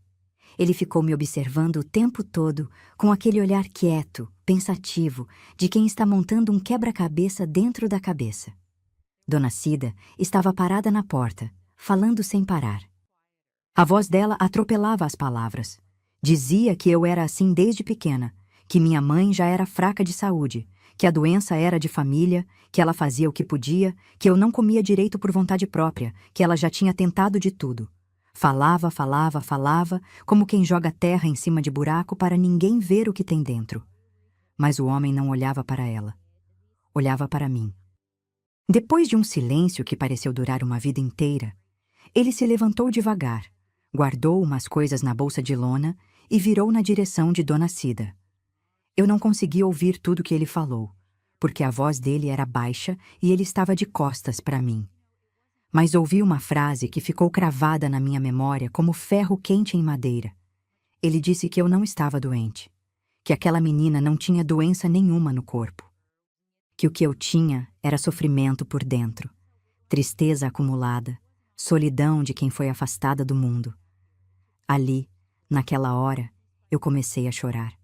Ele ficou me observando o tempo todo, com aquele olhar quieto, pensativo, de quem está montando um quebra-cabeça dentro da cabeça. Dona Cida estava parada na porta, falando sem parar. A voz dela atropelava as palavras. Dizia que eu era assim desde pequena, que minha mãe já era fraca de saúde, que a doença era de família, que ela fazia o que podia, que eu não comia direito por vontade própria, que ela já tinha tentado de tudo. Falava, falava, falava, como quem joga terra em cima de buraco para ninguém ver o que tem dentro. Mas o homem não olhava para ela. Olhava para mim. Depois de um silêncio que pareceu durar uma vida inteira, ele se levantou devagar, guardou umas coisas na bolsa de lona e virou na direção de Dona Cida. Eu não consegui ouvir tudo que ele falou, porque a voz dele era baixa e ele estava de costas para mim. Mas ouvi uma frase que ficou cravada na minha memória como ferro quente em madeira. Ele disse que eu não estava doente, que aquela menina não tinha doença nenhuma no corpo, que o que eu tinha era sofrimento por dentro, tristeza acumulada, solidão de quem foi afastada do mundo. Ali, naquela hora, eu comecei a chorar.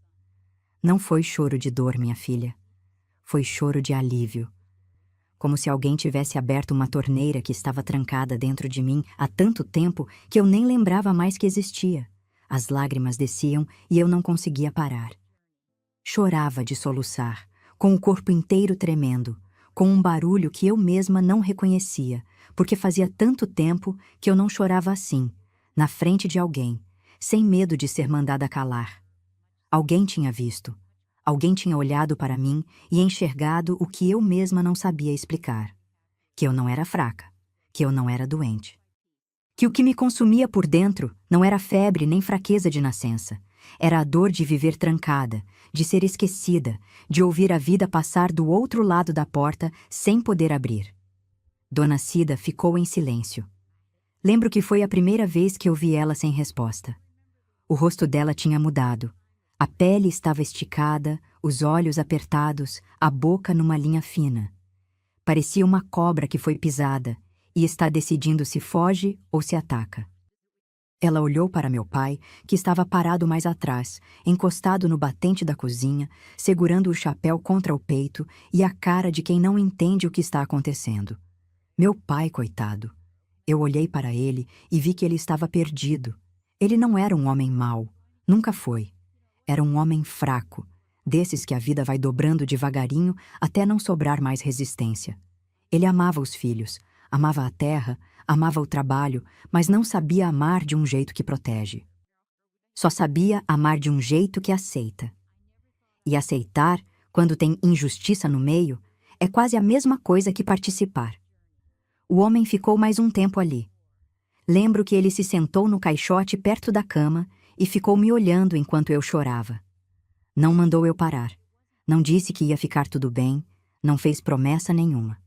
Não foi choro de dor, minha filha. Foi choro de alívio. Como se alguém tivesse aberto uma torneira que estava trancada dentro de mim há tanto tempo que eu nem lembrava mais que existia. As lágrimas desciam e eu não conseguia parar. Chorava de soluçar, com o corpo inteiro tremendo, com um barulho que eu mesma não reconhecia, porque fazia tanto tempo que eu não chorava assim, na frente de alguém, sem medo de ser mandada calar. Alguém tinha visto. Alguém tinha olhado para mim e enxergado o que eu mesma não sabia explicar. Que eu não era fraca, que eu não era doente. Que o que me consumia por dentro não era febre nem fraqueza de nascença. Era a dor de viver trancada, de ser esquecida, de ouvir a vida passar do outro lado da porta sem poder abrir. Dona Cida ficou em silêncio. Lembro que foi a primeira vez que eu vi ela sem resposta. O rosto dela tinha mudado. A pele estava esticada, os olhos apertados, a boca numa linha fina. Parecia uma cobra que foi pisada e está decidindo se foge ou se ataca. Ela olhou para meu pai, que estava parado mais atrás, encostado no batente da cozinha, segurando o chapéu contra o peito e a cara de quem não entende o que está acontecendo. Meu pai, coitado. Eu olhei para ele e vi que ele estava perdido. Ele não era um homem mau. Nunca foi. Era um homem fraco, desses que a vida vai dobrando devagarinho até não sobrar mais resistência. Ele amava os filhos, amava a terra, amava o trabalho, mas não sabia amar de um jeito que protege. Só sabia amar de um jeito que aceita. E aceitar, quando tem injustiça no meio, é quase a mesma coisa que participar. O homem ficou mais um tempo ali. Lembro que ele se sentou no caixote perto da cama e ficou me olhando enquanto eu chorava. Não mandou eu parar. Não disse que ia ficar tudo bem, não fez promessa nenhuma.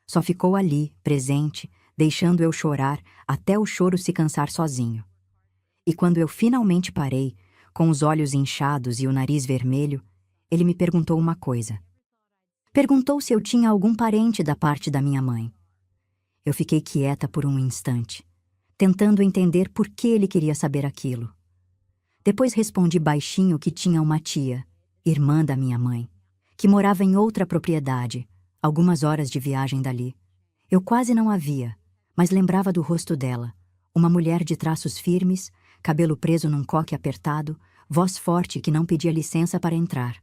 Só ficou ali, presente, deixando eu chorar até o choro se cansar sozinho. E quando eu finalmente parei, com os olhos inchados e o nariz vermelho, ele me perguntou uma coisa. Perguntou se eu tinha algum parente da parte da minha mãe. Eu fiquei quieta por um instante, tentando entender por que ele queria saber aquilo. Depois respondi baixinho que tinha uma tia, irmã da minha mãe, que morava em outra propriedade, algumas horas de viagem dali. Eu quase não a via, mas lembrava do rosto dela, uma mulher de traços firmes, cabelo preso num coque apertado, voz forte que não pedia licença para entrar.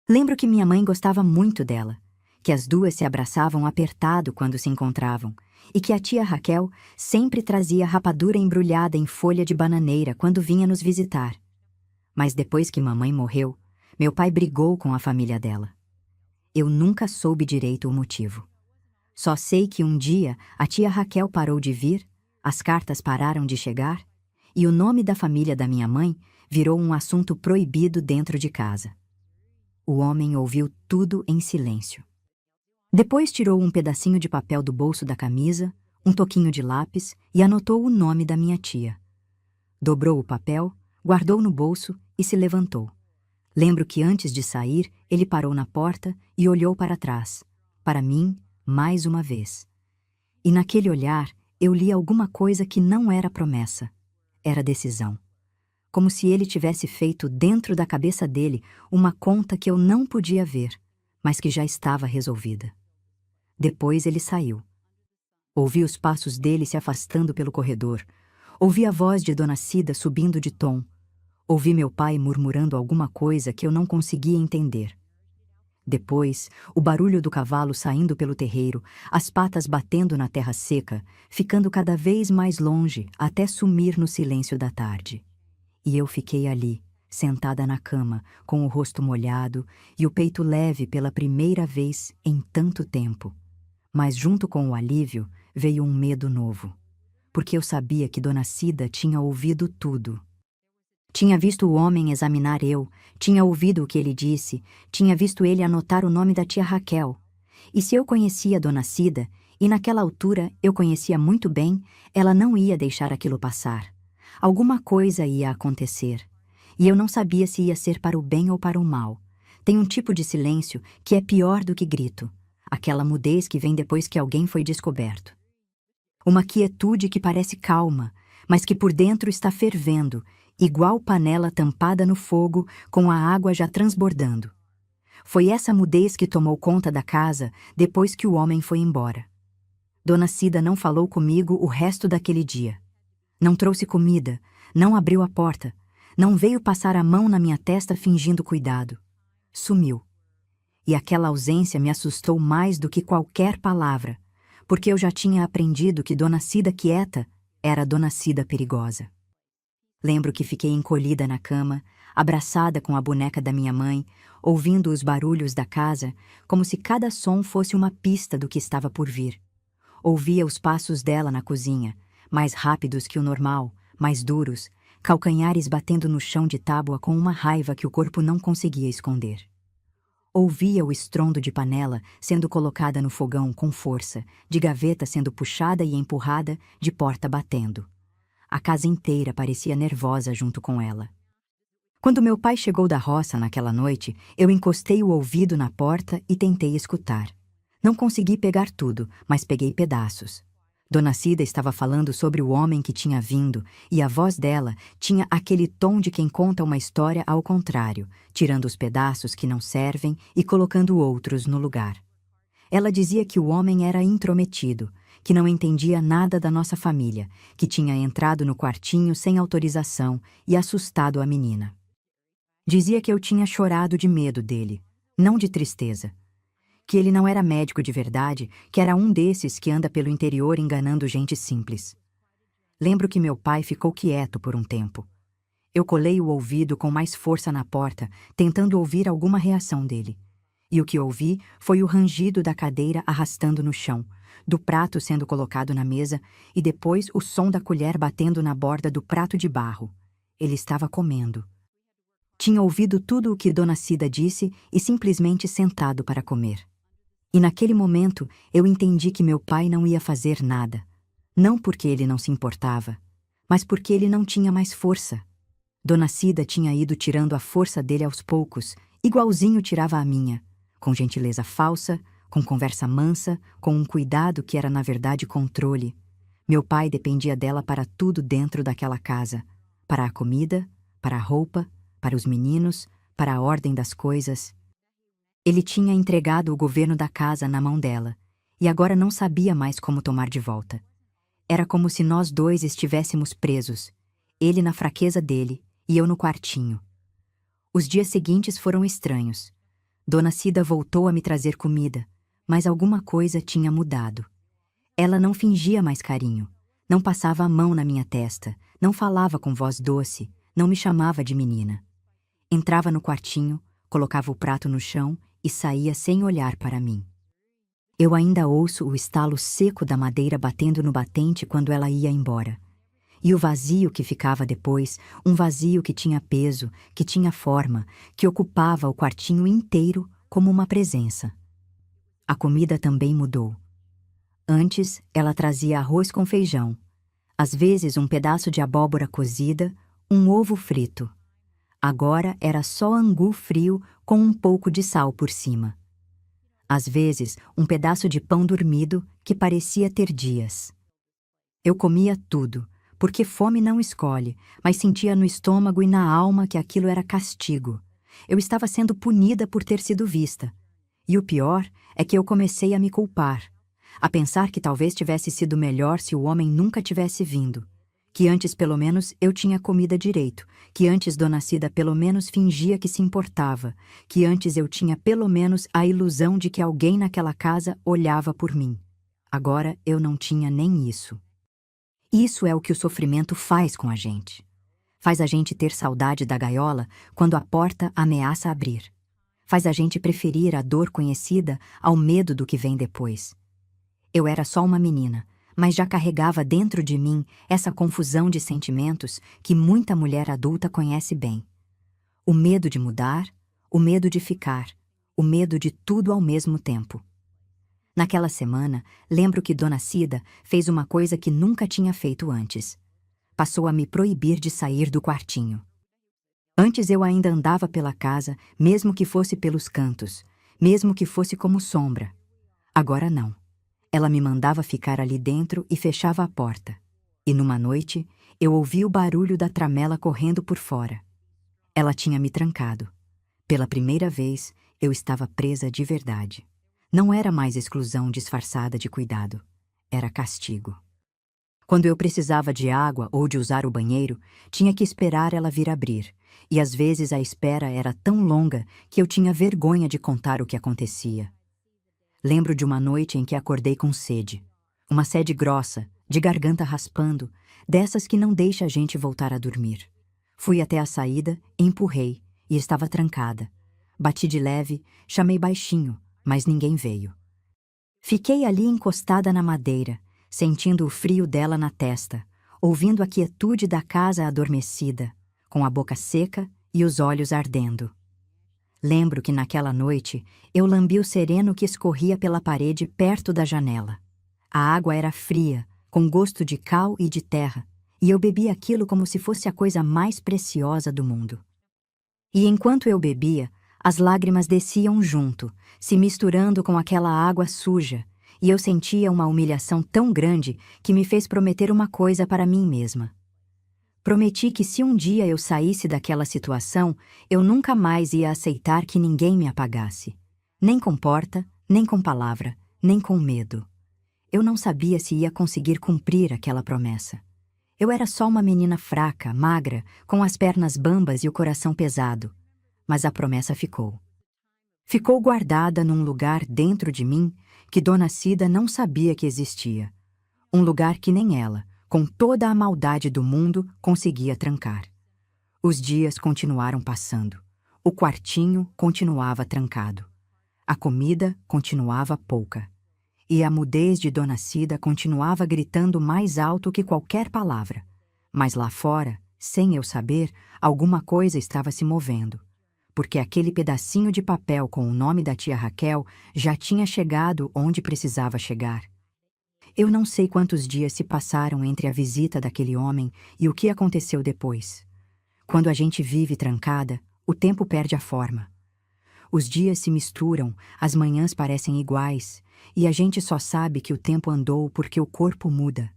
Lembro que minha mãe gostava muito dela, que as duas se abraçavam apertado quando se encontravam, e que a tia Raquel sempre trazia rapadura embrulhada em folha de bananeira quando vinha nos visitar. Mas depois que mamãe morreu, Meu pai brigou com a família dela. Eu nunca soube direito o motivo. Só sei que um dia a tia Raquel parou de vir, as cartas pararam de chegar e o nome da família da minha mãe virou um assunto proibido dentro de casa. O homem ouviu tudo em silêncio. Depois tirou um pedacinho de papel do bolso da camisa, um toquinho de lápis e anotou o nome da minha tia. Dobrou o papel, guardou no bolso e se levantou. Lembro que antes de sair, ele parou na porta e olhou para trás, para mim, mais uma vez. E naquele olhar, eu li alguma coisa que não era promessa, era decisão. Como se ele tivesse feito dentro da cabeça dele uma conta que eu não podia ver, mas que já estava resolvida. Depois ele saiu. Ouvi os passos dele se afastando pelo corredor. Ouvi a voz de Dona Cida subindo de tom. Ouvi meu pai murmurando alguma coisa que eu não conseguia entender. Depois, o barulho do cavalo saindo pelo terreiro, as patas batendo na terra seca, ficando cada vez mais longe até sumir no silêncio da tarde. E eu fiquei ali, sentada na cama, com o rosto molhado e o peito leve pela primeira vez em tanto tempo. Mas junto com o alívio veio um medo novo, porque eu sabia que Dona Cida tinha ouvido tudo. Tinha visto o homem examinar eu, tinha ouvido o que ele disse, tinha visto ele anotar o nome da tia Raquel. E se eu conhecia Dona Cida, e naquela altura eu conhecia muito bem, ela não ia deixar aquilo passar. Alguma coisa ia acontecer. E eu não sabia se ia ser para o bem ou para o mal. Tem um tipo de silêncio que é pior do que grito. Aquela mudez que vem depois que alguém foi descoberto. Uma quietude que parece calma, mas que por dentro está fervendo, igual panela tampada no fogo, com a água já transbordando. Foi essa mudez que tomou conta da casa depois que o homem foi embora. Dona Cida não falou comigo o resto daquele dia. Não trouxe comida, não abriu a porta, não veio passar a mão na minha testa fingindo cuidado. Sumiu. E aquela ausência me assustou mais do que qualquer palavra, porque eu já tinha aprendido que Dona Cida quieta era Dona Cida perigosa. Lembro que fiquei encolhida na cama, abraçada com a boneca da minha mãe, ouvindo os barulhos da casa, como se cada som fosse uma pista do que estava por vir. Ouvia os passos dela na cozinha, mais rápidos que o normal, mais duros, calcanhares batendo no chão de tábua com uma raiva que o corpo não conseguia esconder. Ouvia o estrondo de panela sendo colocada no fogão com força, de gaveta sendo puxada e empurrada, de porta batendo. A casa inteira parecia nervosa junto com ela. Quando meu pai chegou da roça naquela noite, eu encostei o ouvido na porta e tentei escutar. Não consegui pegar tudo, mas peguei pedaços. Dona Cida estava falando sobre o homem que tinha vindo, e a voz dela tinha aquele tom de quem conta uma história ao contrário, tirando os pedaços que não servem e colocando outros no lugar. Ela dizia que o homem era intrometido, que não entendia nada da nossa família, que tinha entrado no quartinho sem autorização e assustado a menina. Dizia que eu tinha chorado de medo dele, não de tristeza. Que ele não era médico de verdade, que era um desses que anda pelo interior enganando gente simples. Lembro que meu pai ficou quieto por um tempo. Eu colei o ouvido com mais força na porta, tentando ouvir alguma reação dele. E o que ouvi foi o rangido da cadeira arrastando no chão, do prato sendo colocado na mesa e depois o som da colher batendo na borda do prato de barro. Ele estava comendo. Tinha ouvido tudo o que Dona Cida disse e simplesmente sentado para comer. E naquele momento eu entendi que meu pai não ia fazer nada. Não porque ele não se importava, mas porque ele não tinha mais força. Dona Cida tinha ido tirando a força dele aos poucos, igualzinho tirava a minha, com gentileza falsa, com conversa mansa, com um cuidado que era na verdade controle. Meu pai dependia dela para tudo dentro daquela casa, para a comida, para a roupa, para os meninos, para a ordem das coisas. Ele tinha entregado o governo da casa na mão dela, e agora não sabia mais como tomar de volta. Era como se nós dois estivéssemos presos, ele na fraqueza dele e eu no quartinho. Os dias seguintes foram estranhos. Dona Cida voltou a me trazer comida, mas alguma coisa tinha mudado. Ela não fingia mais carinho, não passava a mão na minha testa, não falava com voz doce, não me chamava de menina. Entrava no quartinho, colocava o prato no chão e saía sem olhar para mim. Eu ainda ouço o estalo seco da madeira batendo no batente quando ela ia embora. E o vazio que ficava depois, um vazio que tinha peso, que tinha forma, que ocupava o quartinho inteiro como uma presença. A comida também mudou. Antes, ela trazia arroz com feijão, às vezes um pedaço de abóbora cozida, um ovo frito. Agora era só angu frio com um pouco de sal por cima. Às vezes, um pedaço de pão dormido que parecia ter dias. Eu comia tudo, porque fome não escolhe, mas sentia no estômago e na alma que aquilo era castigo. Eu estava sendo punida por ter sido vista. E o pior é que eu comecei a me culpar, a pensar que talvez tivesse sido melhor se o homem nunca tivesse vindo, que antes pelo menos eu tinha comida direito, que antes Dona Cida pelo menos fingia que se importava, que antes eu tinha pelo menos a ilusão de que alguém naquela casa olhava por mim. Agora eu não tinha nem isso. Isso é o que o sofrimento faz com a gente. Faz a gente ter saudade da gaiola quando a porta ameaça abrir. Faz a gente preferir a dor conhecida ao medo do que vem depois. Eu era só uma menina, mas já carregava dentro de mim essa confusão de sentimentos que muita mulher adulta conhece bem. O medo de mudar, o medo de ficar, o medo de tudo ao mesmo tempo. Naquela semana, lembro que Dona Cida fez uma coisa que nunca tinha feito antes. Passou a me proibir de sair do quartinho. Antes eu ainda andava pela casa, mesmo que fosse pelos cantos, mesmo que fosse como sombra. Agora não. Ela me mandava ficar ali dentro e fechava a porta. E numa noite, eu ouvi o barulho da tramela correndo por fora. Ela tinha me trancado. Pela primeira vez, eu estava presa de verdade. Não era mais exclusão disfarçada de cuidado. Era castigo. Quando eu precisava de água ou de usar o banheiro, tinha que esperar ela vir abrir. E às vezes a espera era tão longa que eu tinha vergonha de contar o que acontecia. Lembro de uma noite em que acordei com sede. Uma sede grossa, de garganta raspando, dessas que não deixa a gente voltar a dormir. Fui até a saída, empurrei, e estava trancada. Bati de leve, chamei baixinho, mas ninguém veio. Fiquei ali encostada na madeira, sentindo o frio dela na testa, ouvindo a quietude da casa adormecida, com a boca seca e os olhos ardendo. Lembro que naquela noite eu lambi o sereno que escorria pela parede perto da janela. A água era fria, com gosto de cal e de terra, e eu bebi aquilo como se fosse a coisa mais preciosa do mundo. E enquanto eu bebia, as lágrimas desciam junto, se misturando com aquela água suja, e eu sentia uma humilhação tão grande que me fez prometer uma coisa para mim mesma. Prometi que se um dia eu saísse daquela situação, eu nunca mais ia aceitar que ninguém me apagasse. Nem com porta, nem com palavra, nem com medo. Eu não sabia se ia conseguir cumprir aquela promessa. Eu era só uma menina fraca, magra, com as pernas bambas e o coração pesado. Mas a promessa ficou. Ficou guardada num lugar dentro de mim que Dona Cida não sabia que existia. Um lugar que nem ela, com toda a maldade do mundo, conseguia trancar. Os dias continuaram passando. O quartinho continuava trancado. A comida continuava pouca. E a mudez de Dona Cida continuava gritando mais alto que qualquer palavra. Mas lá fora, sem eu saber, alguma coisa estava se movendo. Porque aquele pedacinho de papel com o nome da tia Raquel já tinha chegado onde precisava chegar. Eu não sei quantos dias se passaram entre a visita daquele homem e o que aconteceu depois. Quando a gente vive trancada, o tempo perde a forma. Os dias se misturam, as manhãs parecem iguais, e a gente só sabe que o tempo andou porque o corpo muda.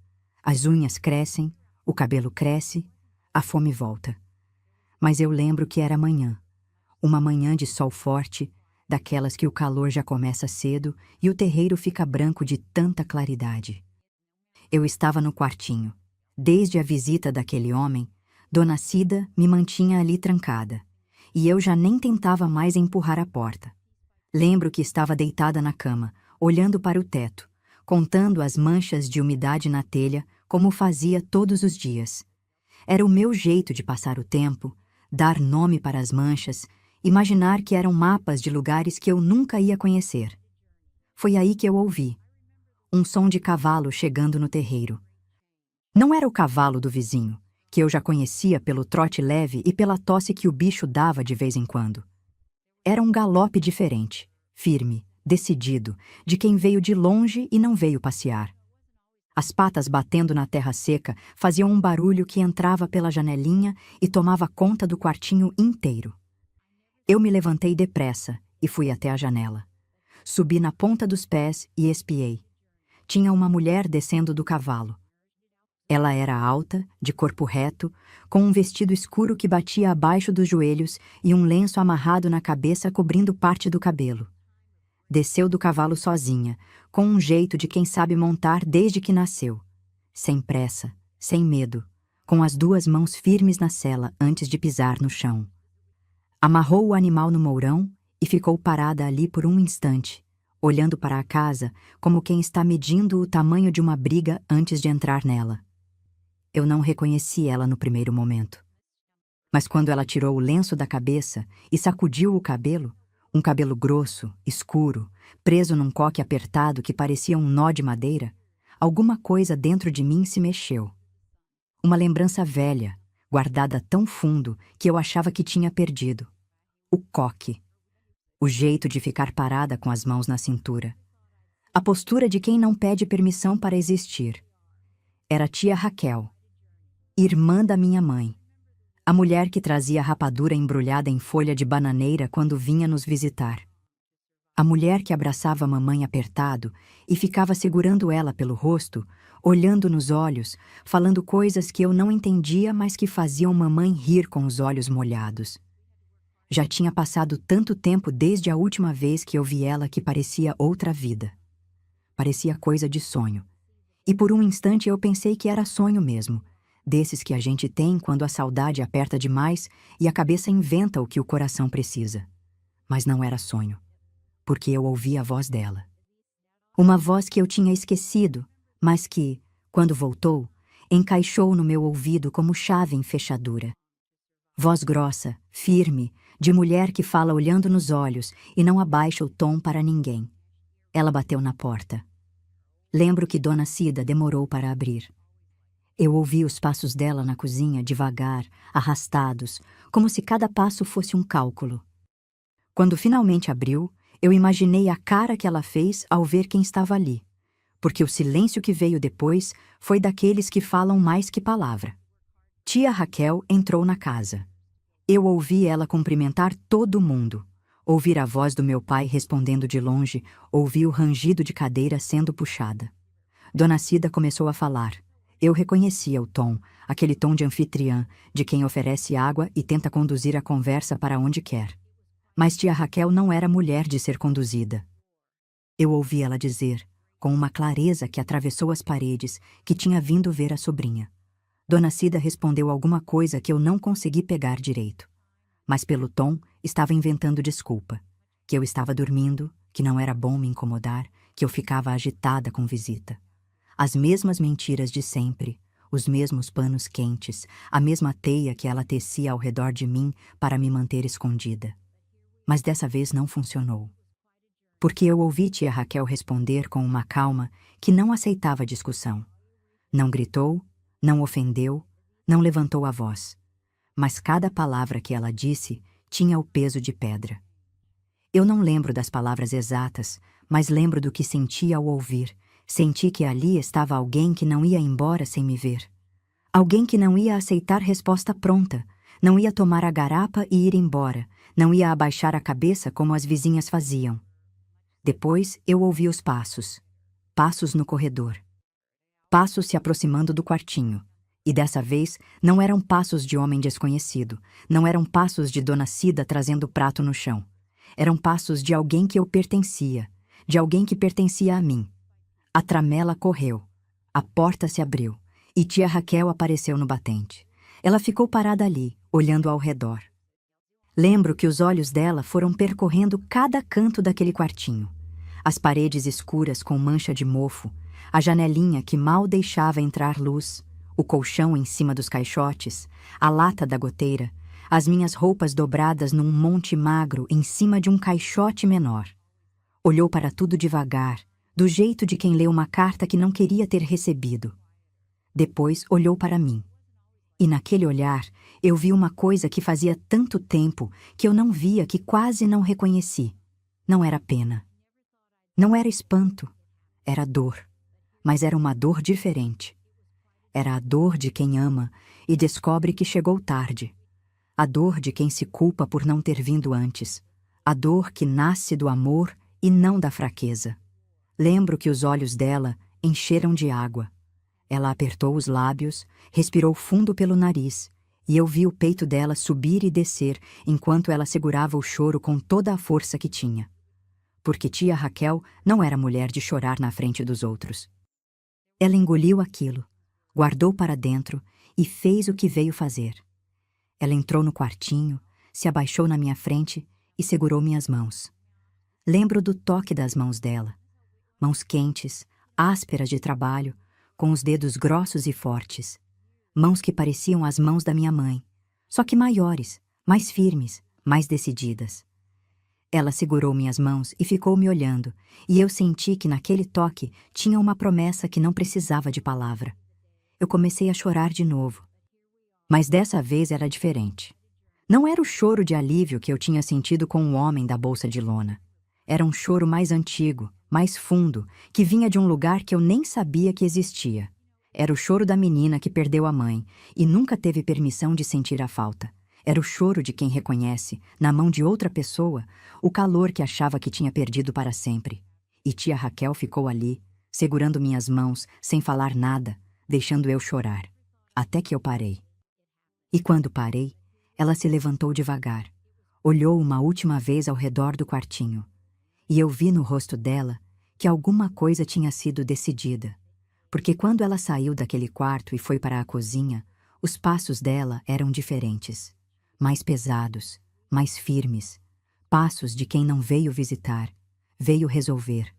As unhas crescem, o cabelo cresce, a fome volta. Mas eu lembro que era manhã. Uma manhã de sol forte, daquelas que o calor já começa cedo e o terreiro fica branco de tanta claridade. Eu estava no quartinho. Desde a visita daquele homem, Dona Cida me mantinha ali trancada, e eu já nem tentava mais empurrar a porta. Lembro que estava deitada na cama, olhando para o teto, contando as manchas de umidade na telha, como fazia todos os dias. Era o meu jeito de passar o tempo, dar nome para as manchas imaginar que eram mapas de lugares que eu nunca ia conhecer. Foi aí que eu ouvi um som de cavalo chegando no terreiro. Não era o cavalo do vizinho, que eu já conhecia pelo trote leve e pela tosse que o bicho dava de vez em quando. Era um galope diferente, firme, decidido, de quem veio de longe e não veio passear. As patas batendo na terra seca faziam um barulho que entrava pela janelinha e tomava conta do quartinho inteiro. Eu me levantei depressa e fui até a janela. Subi na ponta dos pés e espiei. Tinha uma mulher descendo do cavalo. Ela era alta, de corpo reto, com um vestido escuro que batia abaixo dos joelhos e um lenço amarrado na cabeça cobrindo parte do cabelo. Desceu do cavalo sozinha, com um jeito de quem sabe montar desde que nasceu. Sem pressa, sem medo, com as 2 mãos firmes na sela antes de pisar no chão. Amarrou o animal no mourão e ficou parada ali por um instante, olhando para a casa como quem está medindo o tamanho de uma briga antes de entrar nela. Eu não reconheci ela no primeiro momento. Mas quando ela tirou o lenço da cabeça e sacudiu o cabelo, um cabelo grosso, escuro, preso num coque apertado que parecia um nó de madeira, alguma coisa dentro de mim se mexeu. Uma lembrança velha, guardada tão fundo que eu achava que tinha perdido. O coque. O jeito de ficar parada com as mãos na cintura. A postura de quem não pede permissão para existir. Era a tia Raquel, irmã da minha mãe. A mulher que trazia rapadura embrulhada em folha de bananeira quando vinha nos visitar. A mulher que abraçava a mamãe apertado e ficava segurando ela pelo rosto, olhando nos olhos, falando coisas que eu não entendia, mas que faziam mamãe rir com os olhos molhados. Já tinha passado tanto tempo desde a última vez que eu vi ela que parecia outra vida. Parecia coisa de sonho. E por um instante eu pensei que era sonho mesmo, desses que a gente tem quando a saudade aperta demais e a cabeça inventa o que o coração precisa. Mas não era sonho, porque eu ouvi a voz dela. Uma voz que eu tinha esquecido, mas que, quando voltou, encaixou no meu ouvido como chave em fechadura. Voz grossa, firme, de mulher que fala olhando nos olhos e não abaixa o tom para ninguém. Ela bateu na porta. Lembro que Dona Cida demorou para abrir. Eu ouvi os passos dela na cozinha devagar, arrastados, como se cada passo fosse um cálculo. Quando finalmente abriu, eu imaginei a cara que ela fez ao ver quem estava ali, porque o silêncio que veio depois foi daqueles que falam mais que palavra. Tia Raquel entrou na casa. Eu ouvi ela cumprimentar todo mundo. Ouvi a voz do meu pai respondendo de longe, ouvi o rangido de cadeira sendo puxada. Dona Cida começou a falar. Eu reconhecia o tom, aquele tom de anfitriã, de quem oferece água e tenta conduzir a conversa para onde quer. Mas tia Raquel não era mulher de ser conduzida. Eu ouvi ela dizer, com uma clareza que atravessou as paredes, que tinha vindo ver a sobrinha. Dona Cida respondeu alguma coisa que eu não consegui pegar direito. Mas pelo tom, estava inventando desculpa. Que eu estava dormindo, que não era bom me incomodar, que eu ficava agitada com visita. As mesmas mentiras de sempre, os mesmos panos quentes, a mesma teia que ela tecia ao redor de mim para me manter escondida. Mas dessa vez não funcionou. Porque eu ouvi tia Raquel responder com uma calma que não aceitava discussão. Não gritou, não ofendeu, não levantou a voz. Mas cada palavra que ela disse tinha o peso de pedra. Eu não lembro das palavras exatas, mas lembro do que senti ao ouvir. Senti que ali estava alguém que não ia embora sem me ver. Alguém que não ia aceitar resposta pronta, não ia tomar a garapa e ir embora, não ia abaixar a cabeça como as vizinhas faziam. Depois eu ouvi os passos. Passos no corredor. Passos se aproximando do quartinho. E dessa vez não eram passos de homem desconhecido, não eram passos de Dona Cida trazendo o prato no chão. Eram passos de alguém que eu pertencia, de alguém que pertencia a mim. A tramela correu, a porta se abriu e tia Raquel apareceu no batente. Ela ficou parada ali, olhando ao redor. Lembro que os olhos dela foram percorrendo cada canto daquele quartinho. As paredes escuras com mancha de mofo, a janelinha que mal deixava entrar luz, o colchão em cima dos caixotes, a lata da goteira, as minhas roupas dobradas num monte magro em cima de um caixote menor. Olhou para tudo devagar, do jeito de quem lê uma carta que não queria ter recebido. Depois olhou para mim. E naquele olhar eu vi uma coisa que fazia tanto tempo que eu não via, que quase não reconheci. Não era pena. Não era espanto. Era dor. Mas era uma dor diferente. Era a dor de quem ama e descobre que chegou tarde. A dor de quem se culpa por não ter vindo antes. A dor que nasce do amor e não da fraqueza. Lembro que os olhos dela encheram de água. Ela apertou os lábios, respirou fundo pelo nariz, e eu vi o peito dela subir e descer enquanto ela segurava o choro com toda a força que tinha. Porque tia Raquel não era mulher de chorar na frente dos outros. Ela engoliu aquilo, guardou para dentro e fez o que veio fazer. Ela entrou no quartinho, se abaixou na minha frente e segurou minhas mãos. Lembro do toque das mãos dela. Mãos quentes, ásperas de trabalho, com os dedos grossos e fortes. Mãos que pareciam as mãos da minha mãe, só que maiores, mais firmes, mais decididas. Ela segurou minhas mãos e ficou me olhando, e eu senti que naquele toque tinha uma promessa que não precisava de palavra. Eu comecei a chorar de novo. Mas dessa vez era diferente. Não era o choro de alívio que eu tinha sentido com o homem da bolsa de lona. Era um choro mais antigo, mais fundo, que vinha de um lugar que eu nem sabia que existia. Era o choro da menina que perdeu a mãe e nunca teve permissão de sentir a falta. Era o choro de quem reconhece, na mão de outra pessoa, o calor que achava que tinha perdido para sempre. E tia Raquel ficou ali, segurando minhas mãos, sem falar nada, deixando eu chorar. Até que eu parei. E quando parei, ela se levantou devagar, olhou uma última vez ao redor do quartinho. E eu vi no rosto dela que alguma coisa tinha sido decidida. Porque quando ela saiu daquele quarto e foi para a cozinha, os passos dela eram diferentes. Mais pesados, mais firmes. Passos de quem não veio visitar, veio resolver.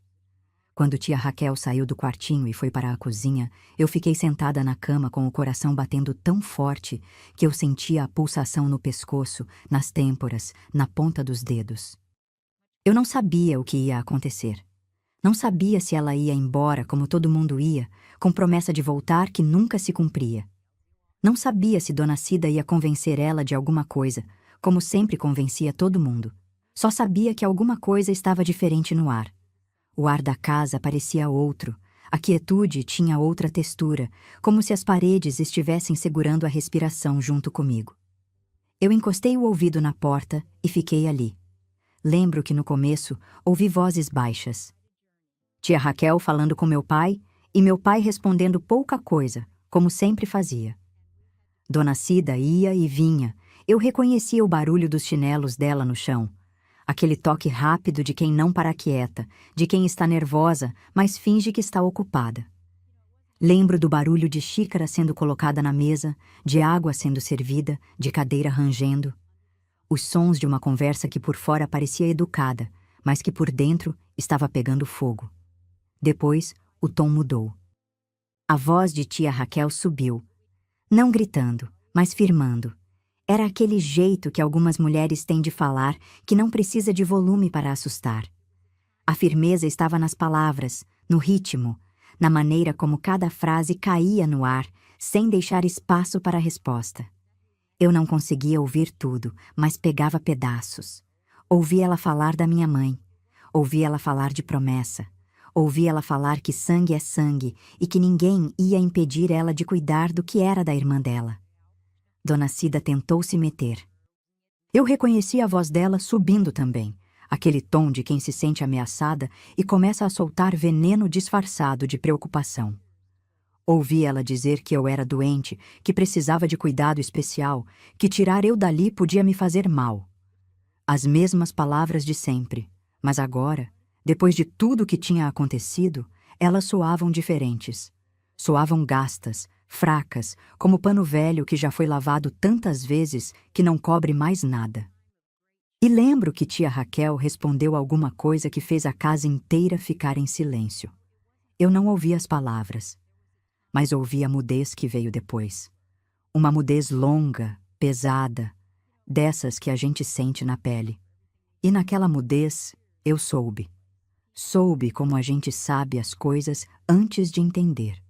Quando tia Raquel saiu do quartinho e foi para a cozinha, eu fiquei sentada na cama com o coração batendo tão forte que eu sentia a pulsação no pescoço, nas têmporas, na ponta dos dedos. Eu não sabia o que ia acontecer. Não sabia se ela ia embora como todo mundo ia, com promessa de voltar que nunca se cumpria. Não sabia se Dona Cida ia convencer ela de alguma coisa, como sempre convencia todo mundo. Só sabia que alguma coisa estava diferente no ar. O ar da casa parecia outro, a quietude tinha outra textura, como se as paredes estivessem segurando a respiração junto comigo. Eu encostei o ouvido na porta e fiquei ali. Lembro que no começo ouvi vozes baixas. Tia Raquel falando com meu pai e meu pai respondendo pouca coisa, como sempre fazia. Dona Cida ia e vinha. Eu reconhecia o barulho dos chinelos dela no chão. Aquele toque rápido de quem não para quieta, de quem está nervosa, mas finge que está ocupada. Lembro do barulho de xícara sendo colocada na mesa, de água sendo servida, de cadeira rangendo. Os sons de uma conversa que por fora parecia educada, mas que por dentro estava pegando fogo. Depois, o tom mudou. A voz de tia Raquel subiu, não gritando, mas firmando. Era aquele jeito que algumas mulheres têm de falar, que não precisa de volume para assustar. A firmeza estava nas palavras, no ritmo, na maneira como cada frase caía no ar, sem deixar espaço para a resposta. Eu não conseguia ouvir tudo, mas pegava pedaços. Ouvi ela falar da minha mãe. Ouvi ela falar de promessa. Ouvi ela falar que sangue é sangue e que ninguém ia impedir ela de cuidar do que era da irmã dela. Dona Cida tentou se meter. Eu reconheci a voz dela subindo também, aquele tom de quem se sente ameaçada e começa a soltar veneno disfarçado de preocupação. Ouvi ela dizer que eu era doente, que precisava de cuidado especial, que tirar eu dali podia me fazer mal. As mesmas palavras de sempre, mas agora, depois de tudo que tinha acontecido, elas soavam diferentes. Soavam gastas, fracas, como pano velho que já foi lavado tantas vezes que não cobre mais nada. E lembro que tia Raquel respondeu alguma coisa que fez a casa inteira ficar em silêncio. Eu não ouvi as palavras, mas ouvi a mudez que veio depois. Uma mudez longa, pesada. dessas que a gente sente na pele. E naquela mudez, eu soube. Soube como a gente sabe as coisas antes de entender.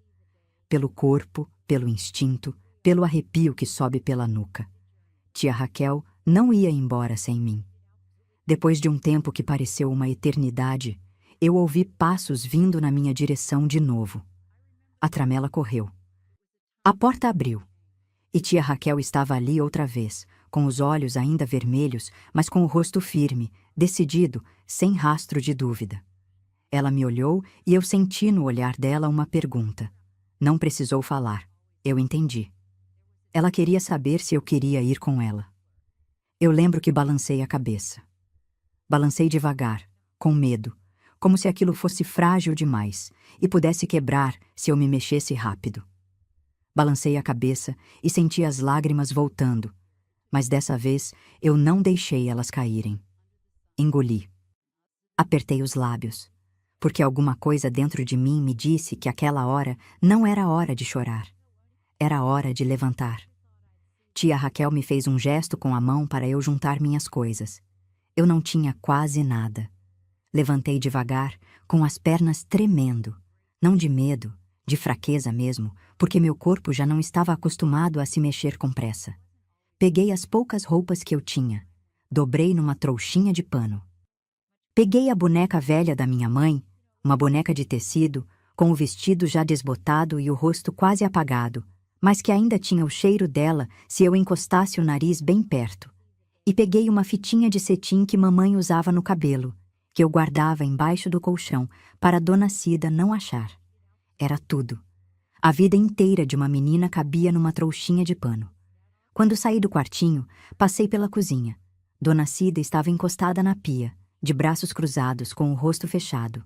Pelo corpo, pelo instinto, pelo arrepio que sobe pela nuca. Tia Raquel não ia embora sem mim. Depois de um tempo que pareceu uma eternidade, eu ouvi passos vindo na minha direção de novo. A tramela correu. A porta abriu. E tia Raquel estava ali outra vez, com os olhos ainda vermelhos, mas com o rosto firme, decidido, sem rastro de dúvida. Ela me olhou e eu senti no olhar dela uma pergunta. Não precisou falar. Eu entendi. Ela queria saber se eu queria ir com ela. Eu lembro que balancei a cabeça. Balancei devagar, com medo, como se aquilo fosse frágil demais e pudesse quebrar se eu me mexesse rápido. Balancei a cabeça e senti as lágrimas voltando, mas dessa vez eu não deixei elas caírem. Engoli. Apertei os lábios, porque alguma coisa dentro de mim me disse que aquela hora não era hora de chorar. Era hora de levantar. Tia Raquel me fez um gesto com a mão para eu juntar minhas coisas. Eu não tinha quase nada. Levantei devagar, com as pernas tremendo, não de medo, de fraqueza mesmo, porque meu corpo já não estava acostumado a se mexer com pressa. Peguei as poucas roupas que eu tinha, dobrei numa trouxinha de pano. Peguei a boneca velha da minha mãe, uma boneca de tecido, com o vestido já desbotado e o rosto quase apagado, mas que ainda tinha o cheiro dela se eu encostasse o nariz bem perto. E peguei uma fitinha de cetim que mamãe usava no cabelo, que eu guardava embaixo do colchão para Dona Cida não achar. Era tudo. A vida inteira de uma menina cabia numa trouxinha de pano. Quando saí do quartinho, passei pela cozinha. Dona Cida estava encostada na pia, de braços cruzados, com o rosto fechado.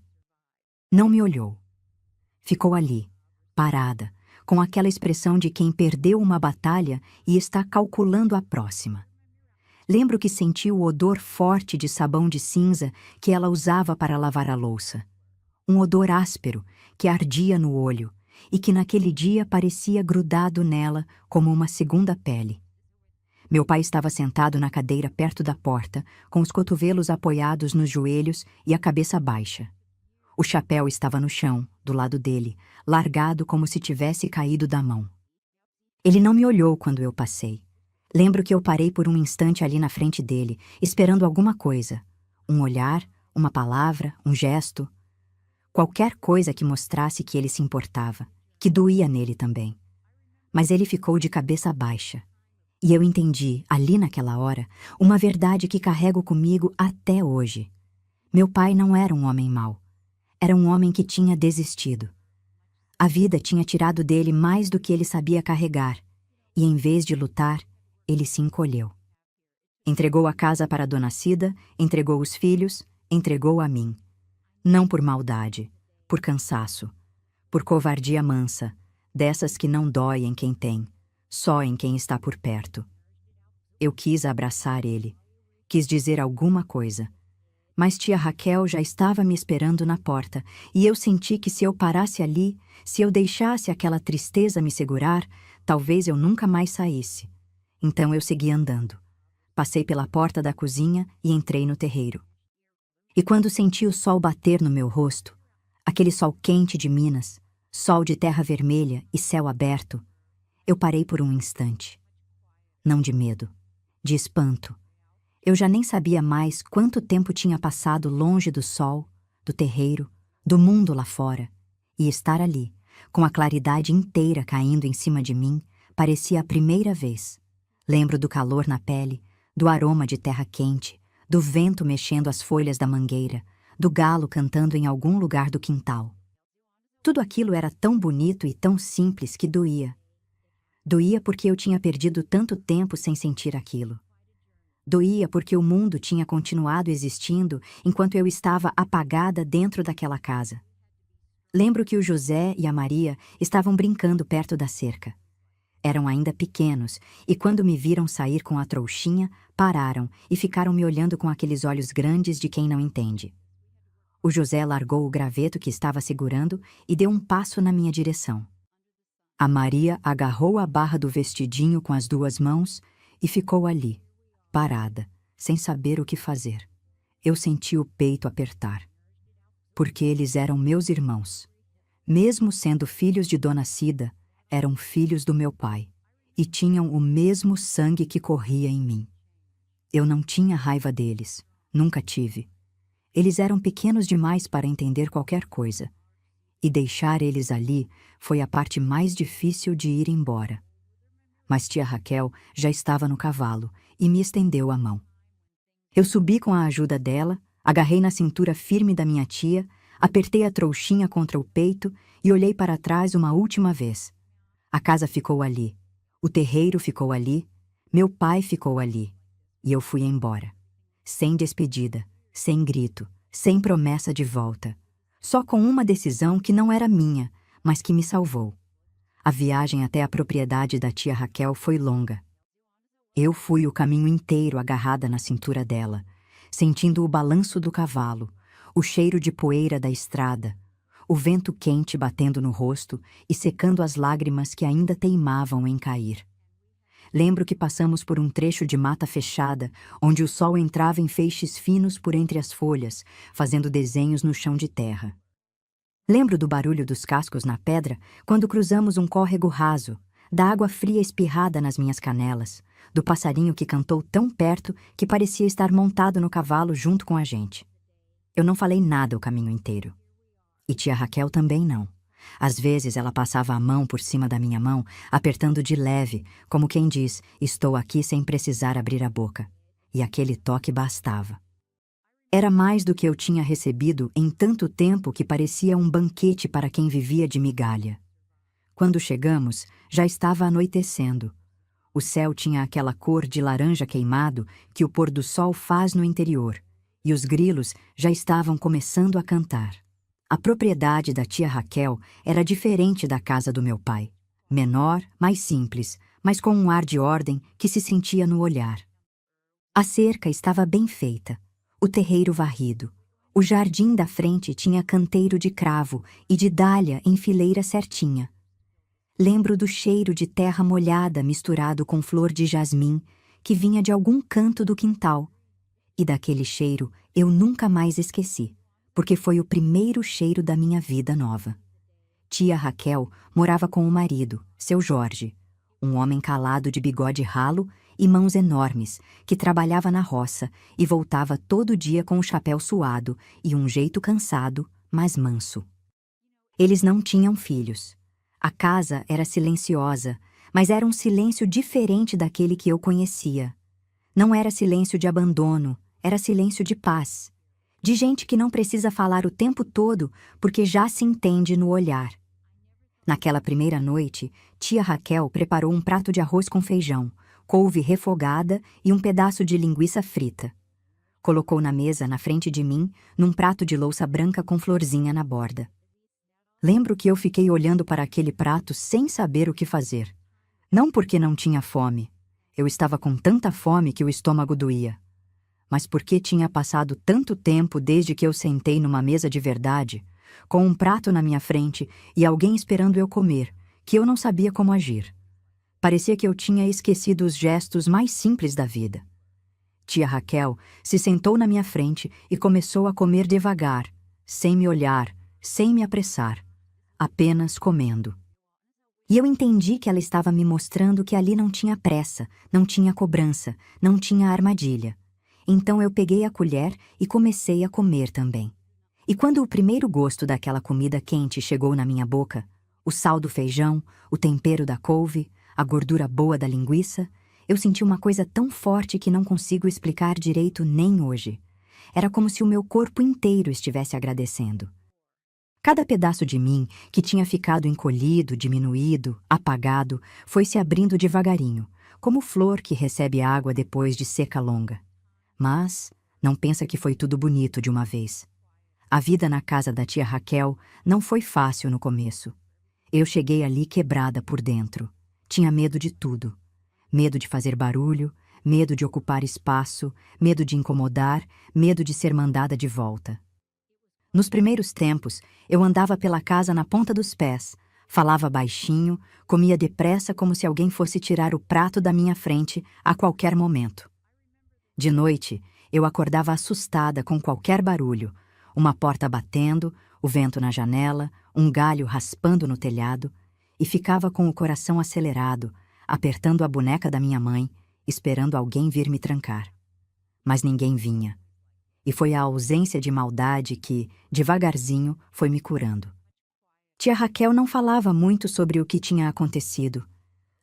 Não me olhou. Ficou ali, parada, com aquela expressão de quem perdeu uma batalha e está calculando a próxima. Lembro que senti o odor forte de sabão de cinza que ela usava para lavar a louça. Um odor áspero que ardia no olho e que naquele dia parecia grudado nela como uma segunda pele. Meu pai estava sentado na cadeira perto da porta, com os cotovelos apoiados nos joelhos e a cabeça baixa. O chapéu estava no chão, do lado dele, largado como se tivesse caído da mão. Ele não me olhou quando eu passei. Lembro que eu parei por um instante ali na frente dele, esperando alguma coisa. Um olhar, uma palavra, um gesto. Qualquer coisa que mostrasse que ele se importava, que doía nele também. Mas ele ficou de cabeça baixa. E eu entendi, ali naquela hora, uma verdade que carrego comigo até hoje. Meu pai não era um homem mau. Era um homem que tinha desistido. A vida tinha tirado dele mais do que ele sabia carregar, e em vez de lutar, ele se encolheu. Entregou a casa para Dona Cida, entregou os filhos, entregou a mim. Não por maldade, por cansaço, por covardia mansa, dessas que não dói em quem tem, só em quem está por perto. Eu quis abraçar ele, quis dizer alguma coisa, mas tia Raquel já estava me esperando na porta e eu senti que se eu parasse ali, se eu deixasse aquela tristeza me segurar, talvez eu nunca mais saísse. Então eu segui andando. Passei pela porta da cozinha e entrei no terreiro. E quando senti o sol bater no meu rosto, aquele sol quente de Minas, sol de terra vermelha e céu aberto, eu parei por um instante. Não de medo, de espanto. Eu já nem sabia mais quanto tempo tinha passado longe do sol, do terreiro, do mundo lá fora, e estar ali, com a claridade inteira caindo em cima de mim, parecia a primeira vez. Lembro do calor na pele, do aroma de terra quente, do vento mexendo as folhas da mangueira, do galo cantando em algum lugar do quintal. Tudo aquilo era tão bonito e tão simples que doía. Doía porque eu tinha perdido tanto tempo sem sentir aquilo. Doía porque o mundo tinha continuado existindo enquanto eu estava apagada dentro daquela casa. Lembro que o José e a Maria estavam brincando perto da cerca. Eram ainda pequenos, e quando me viram sair com a trouxinha, pararam e ficaram me olhando com aqueles olhos grandes de quem não entende. O José largou o graveto que estava segurando e deu um passo na minha direção. A Maria agarrou a barra do vestidinho com as duas mãos e ficou ali, parada, sem saber o que fazer. Eu senti o peito apertar. Porque eles eram meus irmãos. Mesmo sendo filhos de Dona Cida, eram filhos do meu pai. E tinham o mesmo sangue que corria em mim. Eu não tinha raiva deles. Nunca tive. Eles eram pequenos demais para entender qualquer coisa. E deixar eles ali foi a parte mais difícil de ir embora. Mas tia Raquel já estava no cavalo e me estendeu a mão. Eu subi com a ajuda dela, agarrei na cintura firme da minha tia, apertei a trouxinha contra o peito e olhei para trás uma última vez. A casa ficou ali, o terreiro ficou ali, meu pai ficou ali, e eu fui embora. Sem despedida, sem grito, sem promessa de volta. Só com uma decisão que não era minha, mas que me salvou. A viagem até a propriedade da tia Raquel foi longa. Eu fui o caminho inteiro agarrada na cintura dela, sentindo o balanço do cavalo, o cheiro de poeira da estrada, o vento quente batendo no rosto e secando as lágrimas que ainda teimavam em cair. Lembro que passamos por um trecho de mata fechada, onde o sol entrava em feixes finos por entre as folhas, fazendo desenhos no chão de terra. Lembro do barulho dos cascos na pedra quando cruzamos um córrego raso, da água fria espirrada nas minhas canelas, do passarinho que cantou tão perto que parecia estar montado no cavalo junto com a gente. Eu não falei nada o caminho inteiro. E tia Raquel também não. Às vezes ela passava a mão por cima da minha mão, apertando de leve, como quem diz, estou aqui sem precisar abrir a boca. E aquele toque bastava. Era mais do que eu tinha recebido em tanto tempo que parecia um banquete para quem vivia de migalha. Quando chegamos, já estava anoitecendo. O céu tinha aquela cor de laranja queimado que o pôr do sol faz no interior, e os grilos já estavam começando a cantar. A propriedade da tia Raquel era diferente da casa do meu pai. Menor, mais simples, mas com um ar de ordem que se sentia no olhar. A cerca estava bem feita, o terreiro varrido. O jardim da frente tinha canteiro de cravo e de dália em fileira certinha. Lembro do cheiro de terra molhada misturado com flor de jasmim que vinha de algum canto do quintal. E daquele cheiro eu nunca mais esqueci, porque foi o primeiro cheiro da minha vida nova. Tia Raquel morava com o marido, seu Jorge, um homem calado de bigode ralo e mãos enormes, que trabalhava na roça e voltava todo dia com o chapéu suado e um jeito cansado, mas manso. Eles não tinham filhos. A casa era silenciosa, mas era um silêncio diferente daquele que eu conhecia. Não era silêncio de abandono, era silêncio de paz. De gente que não precisa falar o tempo todo porque já se entende no olhar. Naquela primeira noite, tia Raquel preparou um prato de arroz com feijão, couve refogada e um pedaço de linguiça frita. Colocou na mesa na frente de mim, num prato de louça branca com florzinha na borda. Lembro que eu fiquei olhando para aquele prato sem saber o que fazer. Não porque não tinha fome. Eu estava com tanta fome que o estômago doía. Mas porque tinha passado tanto tempo desde que eu sentei numa mesa de verdade, com um prato na minha frente e alguém esperando eu comer, que eu não sabia como agir. Parecia que eu tinha esquecido os gestos mais simples da vida. Tia Raquel se sentou na minha frente e começou a comer devagar, sem me olhar, sem me apressar, apenas comendo. E eu entendi que ela estava me mostrando que ali não tinha pressa, não tinha cobrança, não tinha armadilha. Então eu peguei a colher e comecei a comer também. E quando o primeiro gosto daquela comida quente chegou na minha boca, o sal do feijão, o tempero da couve, a gordura boa da linguiça, eu senti uma coisa tão forte que não consigo explicar direito nem hoje. Era como se o meu corpo inteiro estivesse agradecendo. Cada pedaço de mim, que tinha ficado encolhido, diminuído, apagado, foi se abrindo devagarinho, como flor que recebe água depois de seca longa. Mas não pensa que foi tudo bonito de uma vez. A vida na casa da tia Raquel não foi fácil no começo. Eu cheguei ali quebrada por dentro. Tinha medo de tudo. Medo de fazer barulho, medo de ocupar espaço, medo de incomodar, medo de ser mandada de volta. Nos primeiros tempos, eu andava pela casa na ponta dos pés, falava baixinho, comia depressa como se alguém fosse tirar o prato da minha frente a qualquer momento. De noite, eu acordava assustada com qualquer barulho, uma porta batendo, o vento na janela, um galho raspando no telhado, e ficava com o coração acelerado, apertando a boneca da minha mãe, esperando alguém vir me trancar. Mas ninguém vinha. E foi a ausência de maldade que, devagarzinho, foi me curando. Tia Raquel não falava muito sobre o que tinha acontecido.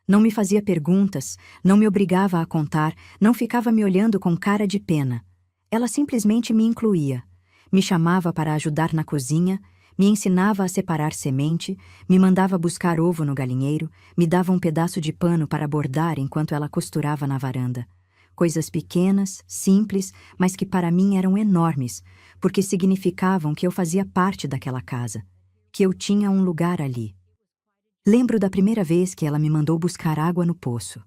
Não me fazia perguntas, não me obrigava a contar, não ficava me olhando com cara de pena. Ela simplesmente me incluía. Me chamava para ajudar na cozinha, me ensinava a separar semente, me mandava buscar ovo no galinheiro, me dava um pedaço de pano para bordar enquanto ela costurava na varanda. Coisas pequenas, simples, mas que para mim eram enormes, porque significavam que eu fazia parte daquela casa, que eu tinha um lugar ali. Lembro da primeira vez que ela me mandou buscar água no poço.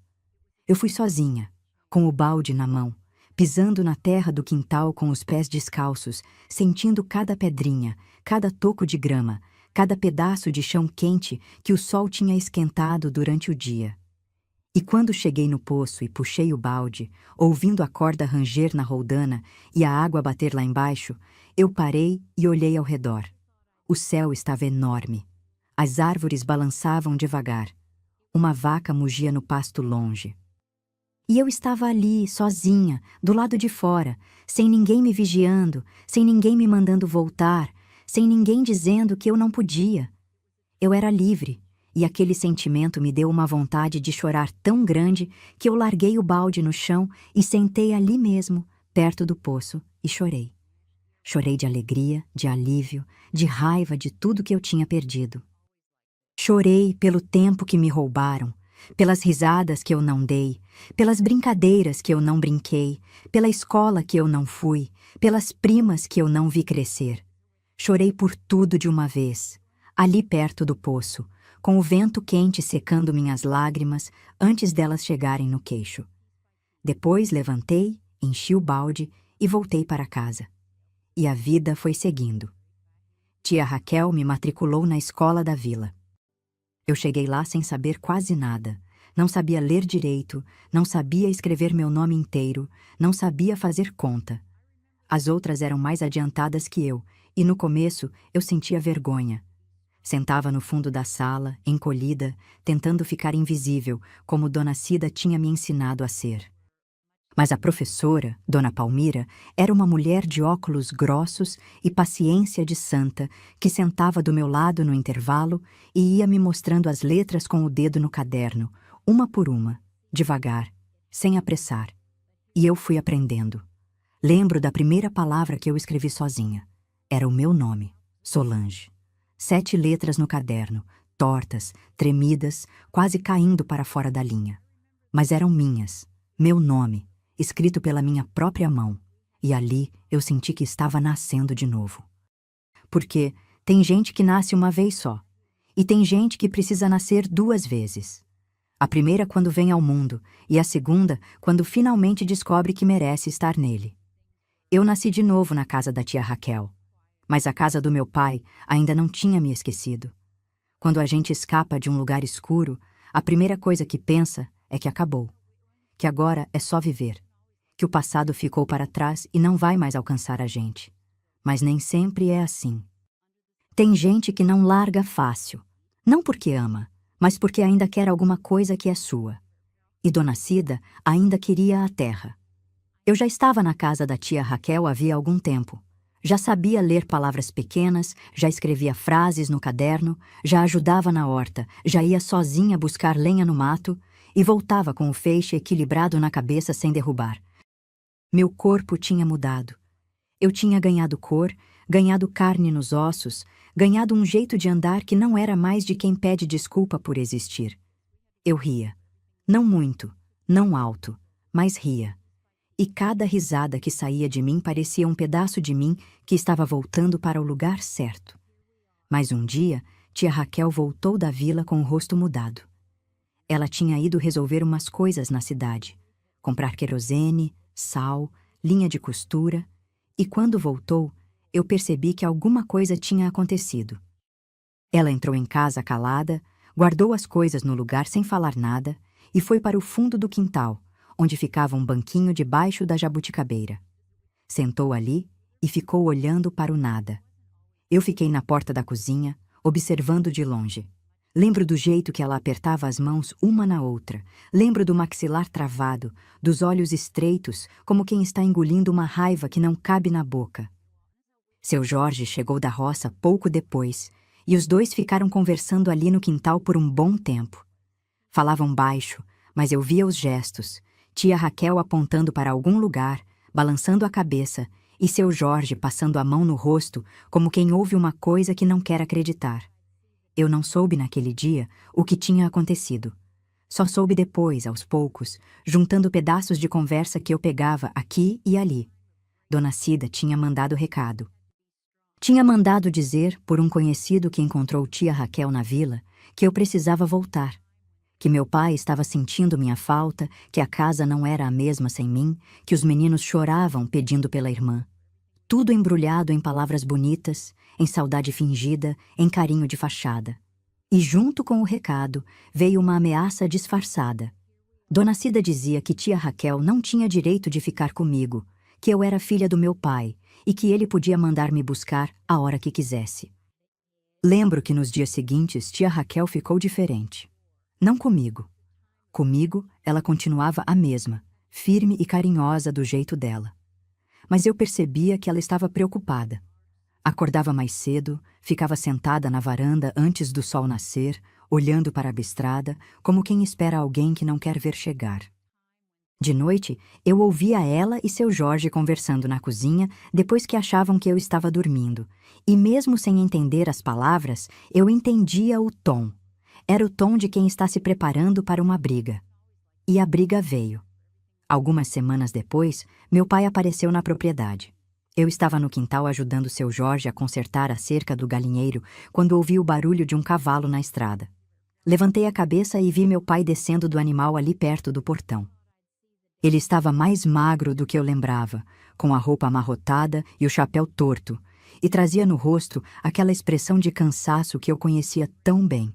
Eu fui sozinha, com o balde na mão, pisando na terra do quintal com os pés descalços, sentindo cada pedrinha, cada toco de grama, cada pedaço de chão quente que o sol tinha esquentado durante o dia. E quando cheguei no poço e puxei o balde, ouvindo a corda ranger na roldana e a água bater lá embaixo, eu parei e olhei ao redor. O céu estava enorme. As árvores balançavam devagar. Uma vaca mugia no pasto longe. E eu estava ali, sozinha, do lado de fora, sem ninguém me vigiando, sem ninguém me mandando voltar, sem ninguém dizendo que eu não podia. Eu era livre, e aquele sentimento me deu uma vontade de chorar tão grande que eu larguei o balde no chão e sentei ali mesmo, perto do poço, e chorei. Chorei de alegria, de alívio, de raiva de tudo que eu tinha perdido. Chorei pelo tempo que me roubaram, pelas risadas que eu não dei, pelas brincadeiras que eu não brinquei, pela escola que eu não fui, pelas primas que eu não vi crescer. Chorei por tudo de uma vez, ali perto do poço, com o vento quente secando minhas lágrimas antes delas chegarem no queixo. Depois levantei, enchi o balde e voltei para casa. E a vida foi seguindo. Tia Raquel me matriculou na escola da vila. Eu cheguei lá sem saber quase nada. Não sabia ler direito, não sabia escrever meu nome inteiro, não sabia fazer conta. As outras eram mais adiantadas que eu, e no começo eu sentia vergonha. Sentava no fundo da sala, encolhida, tentando ficar invisível, como Dona Cida tinha me ensinado a ser. Mas a professora, Dona Palmira, era uma mulher de óculos grossos e paciência de santa, que sentava do meu lado no intervalo e ia me mostrando as letras com o dedo no caderno, uma por uma, devagar, sem apressar. E eu fui aprendendo. Lembro da primeira palavra que eu escrevi sozinha. Era o meu nome, Solange. 7 letras no caderno, tortas, tremidas, quase caindo para fora da linha. Mas eram minhas, meu nome, escrito pela minha própria mão, e ali eu senti que estava nascendo de novo. Porque tem gente que nasce uma vez só, e tem gente que precisa nascer 2 vezes. A primeira quando vem ao mundo, e a segunda quando finalmente descobre que merece estar nele. Eu nasci de novo na casa da tia Raquel, mas a casa do meu pai ainda não tinha me esquecido. Quando a gente escapa de um lugar escuro, a primeira coisa que pensa é que acabou, que agora é só viver, que o passado ficou para trás e não vai mais alcançar a gente. Mas nem sempre é assim. Tem gente que não larga fácil, não porque ama, mas porque ainda quer alguma coisa que é sua. E Dona Cida ainda queria a terra. Eu já estava na casa da tia Raquel havia algum tempo. Já sabia ler palavras pequenas, já escrevia frases no caderno, já ajudava na horta, já ia sozinha buscar lenha no mato e voltava com o feixe equilibrado na cabeça sem derrubar. Meu corpo tinha mudado. Eu tinha ganhado cor, ganhado carne nos ossos, ganhado um jeito de andar que não era mais de quem pede desculpa por existir. Eu ria. Não muito, não alto, mas ria. E cada risada que saía de mim parecia um pedaço de mim que estava voltando para o lugar certo. Mas um dia, tia Raquel voltou da vila com o rosto mudado. Ela tinha ido resolver umas coisas na cidade. Comprar querosene, sal, linha de costura, e quando voltou, eu percebi que alguma coisa tinha acontecido. Ela entrou em casa calada, guardou as coisas no lugar sem falar nada e foi para o fundo do quintal, onde ficava um banquinho debaixo da jabuticabeira. Sentou ali e ficou olhando para o nada. Eu fiquei na porta da cozinha, observando de longe. Lembro do jeito que ela apertava as mãos uma na outra. Lembro do maxilar travado, dos olhos estreitos, como quem está engolindo uma raiva que não cabe na boca. Seu Jorge chegou da roça pouco depois, e os dois ficaram conversando ali no quintal por um bom tempo. Falavam baixo, mas eu via os gestos, tia Raquel apontando para algum lugar, balançando a cabeça, e seu Jorge passando a mão no rosto, como quem ouve uma coisa que não quer acreditar. Eu não soube naquele dia o que tinha acontecido. Só soube depois, aos poucos, juntando pedaços de conversa que eu pegava aqui e ali. Dona Cida tinha mandado recado. Tinha mandado dizer, por um conhecido que encontrou tia Raquel na vila, que eu precisava voltar, que meu pai estava sentindo minha falta, que a casa não era a mesma sem mim, que os meninos choravam pedindo pela irmã. Tudo embrulhado em palavras bonitas, em saudade fingida, em carinho de fachada. E junto com o recado veio uma ameaça disfarçada. Dona Cida dizia que tia Raquel não tinha direito de ficar comigo, que eu era filha do meu pai e que ele podia mandar me buscar a hora que quisesse. Lembro que nos dias seguintes tia Raquel ficou diferente. Não comigo. Comigo, ela continuava a mesma, firme e carinhosa do jeito dela. Mas eu percebia que ela estava preocupada. Acordava mais cedo, ficava sentada na varanda antes do sol nascer, olhando para a estrada, como quem espera alguém que não quer ver chegar. De noite, eu ouvia ela e seu Jorge conversando na cozinha depois que achavam que eu estava dormindo, e mesmo sem entender as palavras, eu entendia o tom. Era o tom de quem está se preparando para uma briga. E a briga veio. Algumas semanas depois, meu pai apareceu na propriedade. Eu estava no quintal ajudando seu Jorge a consertar a cerca do galinheiro quando ouvi o barulho de um cavalo na estrada. Levantei a cabeça e vi meu pai descendo do animal ali perto do portão. Ele estava mais magro do que eu lembrava, com a roupa amarrotada e o chapéu torto, e trazia no rosto aquela expressão de cansaço que eu conhecia tão bem,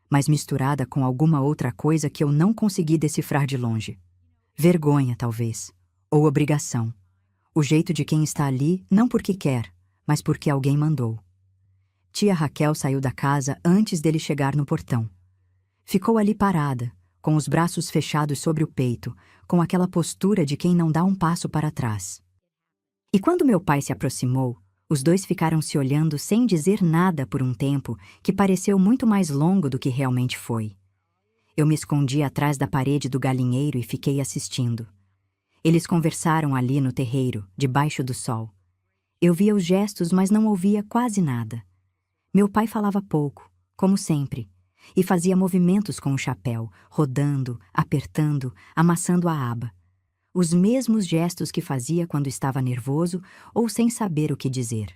mas misturada com alguma outra coisa que eu não consegui decifrar de longe. Vergonha, talvez, ou obrigação. O jeito de quem está ali não porque quer, mas porque alguém mandou. Tia Raquel saiu da casa antes dele chegar no portão. Ficou ali parada, com os braços fechados sobre o peito, com aquela postura de quem não dá um passo para trás. E quando meu pai se aproximou, os dois ficaram se olhando sem dizer nada por um tempo que pareceu muito mais longo do que realmente foi. Eu me escondi atrás da parede do galinheiro e fiquei assistindo. Eles conversaram ali no terreiro, debaixo do sol. Eu via os gestos, mas não ouvia quase nada. Meu pai falava pouco, como sempre, e fazia movimentos com o chapéu, rodando, apertando, amassando a aba. Os mesmos gestos que fazia quando estava nervoso ou sem saber o que dizer.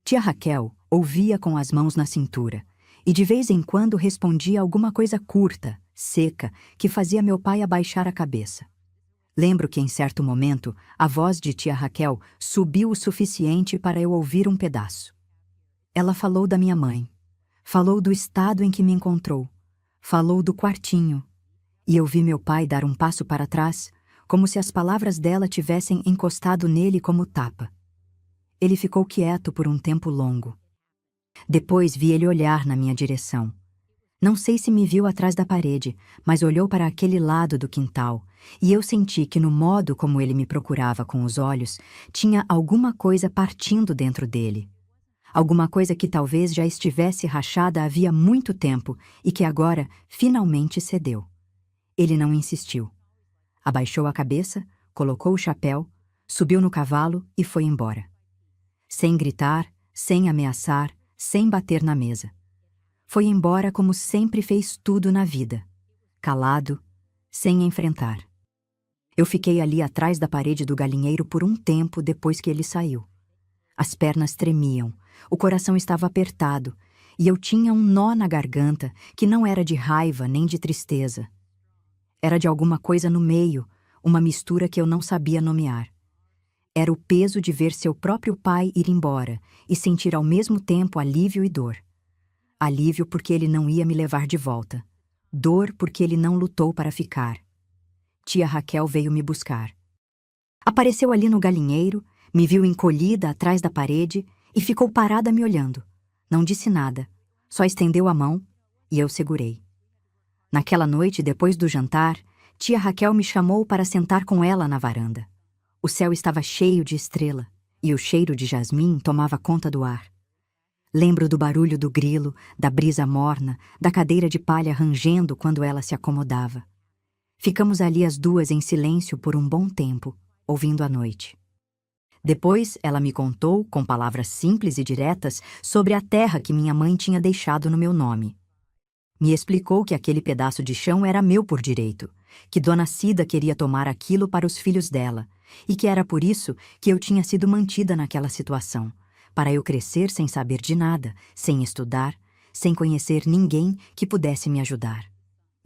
Tia Raquel ouvia com as mãos na cintura, e de vez em quando respondia alguma coisa curta, seca, que fazia meu pai abaixar a cabeça. Lembro que em certo momento a voz de tia Raquel subiu o suficiente para eu ouvir um pedaço. Ela falou da minha mãe, falou do estado em que me encontrou, falou do quartinho, e eu vi meu pai dar um passo para trás, como se as palavras dela tivessem encostado nele como tapa. Ele ficou quieto por um tempo longo. Depois vi ele olhar na minha direção. Não sei se me viu atrás da parede, mas olhou para aquele lado do quintal, e eu senti que no modo como ele me procurava com os olhos, tinha alguma coisa partindo dentro dele. Alguma coisa que talvez já estivesse rachada havia muito tempo e que agora finalmente cedeu. Ele não insistiu. Abaixou a cabeça, colocou o chapéu, subiu no cavalo e foi embora. Sem gritar, sem ameaçar, sem bater na mesa. Foi embora como sempre fez tudo na vida, calado, sem enfrentar. Eu fiquei ali atrás da parede do galinheiro por um tempo depois que ele saiu. As pernas tremiam, o coração estava apertado, e eu tinha um nó na garganta que não era de raiva nem de tristeza. Era de alguma coisa no meio, uma mistura que eu não sabia nomear. Era o peso de ver seu próprio pai ir embora e sentir ao mesmo tempo alívio e dor. Alívio porque ele não ia me levar de volta. Dor porque ele não lutou para ficar. tia Raquel veio me buscar. Apareceu ali no galinheiro, me viu encolhida atrás da parede e ficou parada me olhando. Não disse nada, só estendeu a mão e eu segurei. Naquela noite, depois do jantar, tia Raquel me chamou para sentar com ela na varanda. O céu estava cheio de estrela e o cheiro de jasmim tomava conta do ar. Lembro do barulho do grilo, da brisa morna, da cadeira de palha rangendo quando ela se acomodava. Ficamos ali as duas em silêncio por um bom tempo, ouvindo a noite. Depois, ela me contou, com palavras simples e diretas, sobre a terra que minha mãe tinha deixado no meu nome. Me explicou que aquele pedaço de chão era meu por direito, que Dona Cida queria tomar aquilo para os filhos dela, e que era por isso que eu tinha sido mantida naquela situação, para eu crescer sem saber de nada, sem estudar, sem conhecer ninguém que pudesse me ajudar.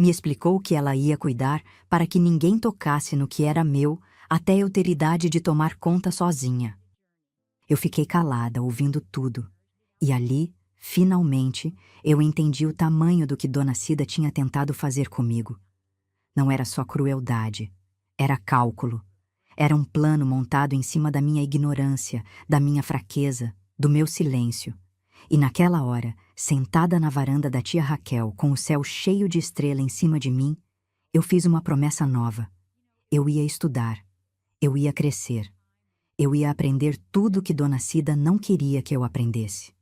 Me explicou que ela ia cuidar para que ninguém tocasse no que era meu até eu ter idade de tomar conta sozinha. Eu fiquei calada, ouvindo tudo, e ali, finalmente, eu entendi o tamanho do que Dona Cida tinha tentado fazer comigo. Não era só crueldade, era cálculo. Era um plano montado em cima da minha ignorância, da minha fraqueza, do meu silêncio. E naquela hora, sentada na varanda da tia Raquel, com o céu cheio de estrela em cima de mim, eu fiz uma promessa nova. Eu ia estudar. Eu ia crescer. Eu ia aprender tudo que Dona Cida não queria que eu aprendesse.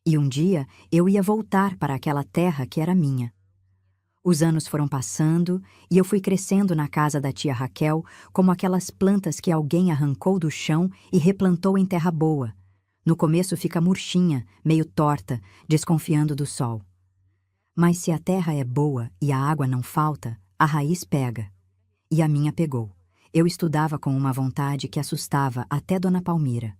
E um dia eu ia voltar para aquela terra que era minha. Os anos foram passando e eu fui crescendo na casa da tia Raquel como aquelas plantas que alguém arrancou do chão e replantou em terra boa. No começo fica murchinha, meio torta, desconfiando do sol. Mas se a terra é boa e a água não falta, a raiz pega. E a minha pegou. Eu estudava com uma vontade que assustava até Dona Palmira.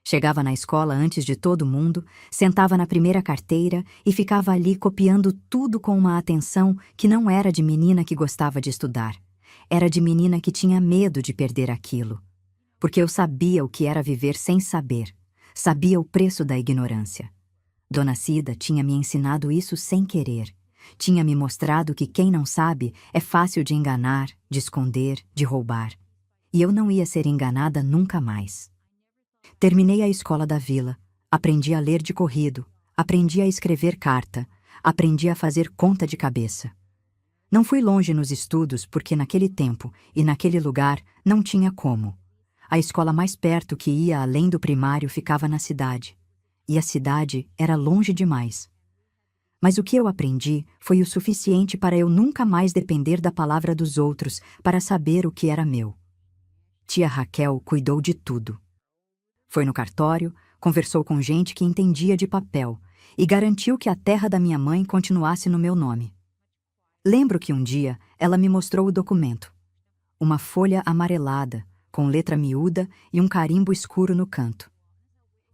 Chegava na escola antes de todo mundo, sentava na primeira carteira e ficava ali copiando tudo com uma atenção que não era de menina que gostava de estudar. Era de menina que tinha medo de perder aquilo. Porque eu sabia o que era viver sem saber. Sabia o preço da ignorância. Dona Cida tinha me ensinado isso sem querer. Tinha me mostrado que quem não sabe é fácil de enganar, de esconder, de roubar. E eu não ia ser enganada nunca mais. Terminei a escola da vila, aprendi a ler de corrido, aprendi a escrever carta, aprendi a fazer conta de cabeça. Não fui longe nos estudos porque naquele tempo e naquele lugar não tinha como. A escola mais perto que ia além do primário ficava na cidade. E a cidade era longe demais. Mas o que eu aprendi foi o suficiente para eu nunca mais depender da palavra dos outros para saber o que era meu. Tia Raquel cuidou de tudo. Foi no cartório, conversou com gente que entendia de papel e garantiu que a terra da minha mãe continuasse no meu nome. Lembro que um dia ela me mostrou o documento. Uma folha amarelada, com letra miúda e um carimbo escuro no canto.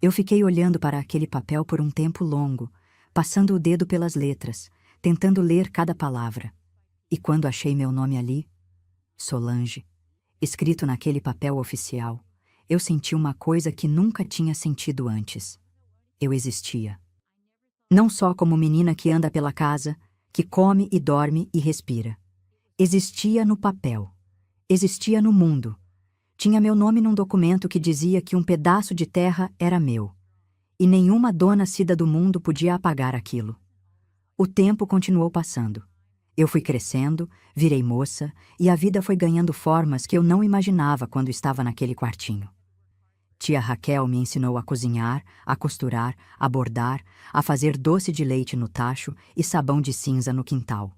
Eu fiquei olhando para aquele papel por um tempo longo, passando o dedo pelas letras, tentando ler cada palavra. E quando achei meu nome ali, Solange, escrito naquele papel oficial, eu senti uma coisa que nunca tinha sentido antes. Eu existia. Não só como menina que anda pela casa, que come e dorme e respira. Existia no papel. Existia no mundo. Tinha meu nome num documento que dizia que um pedaço de terra era meu. E nenhuma Dona Cida do mundo podia apagar aquilo. O tempo continuou passando. Eu fui crescendo, virei moça, e a vida foi ganhando formas que eu não imaginava quando estava naquele quartinho. Tia Raquel me ensinou a cozinhar, a costurar, a bordar, a fazer doce de leite no tacho e sabão de cinza no quintal.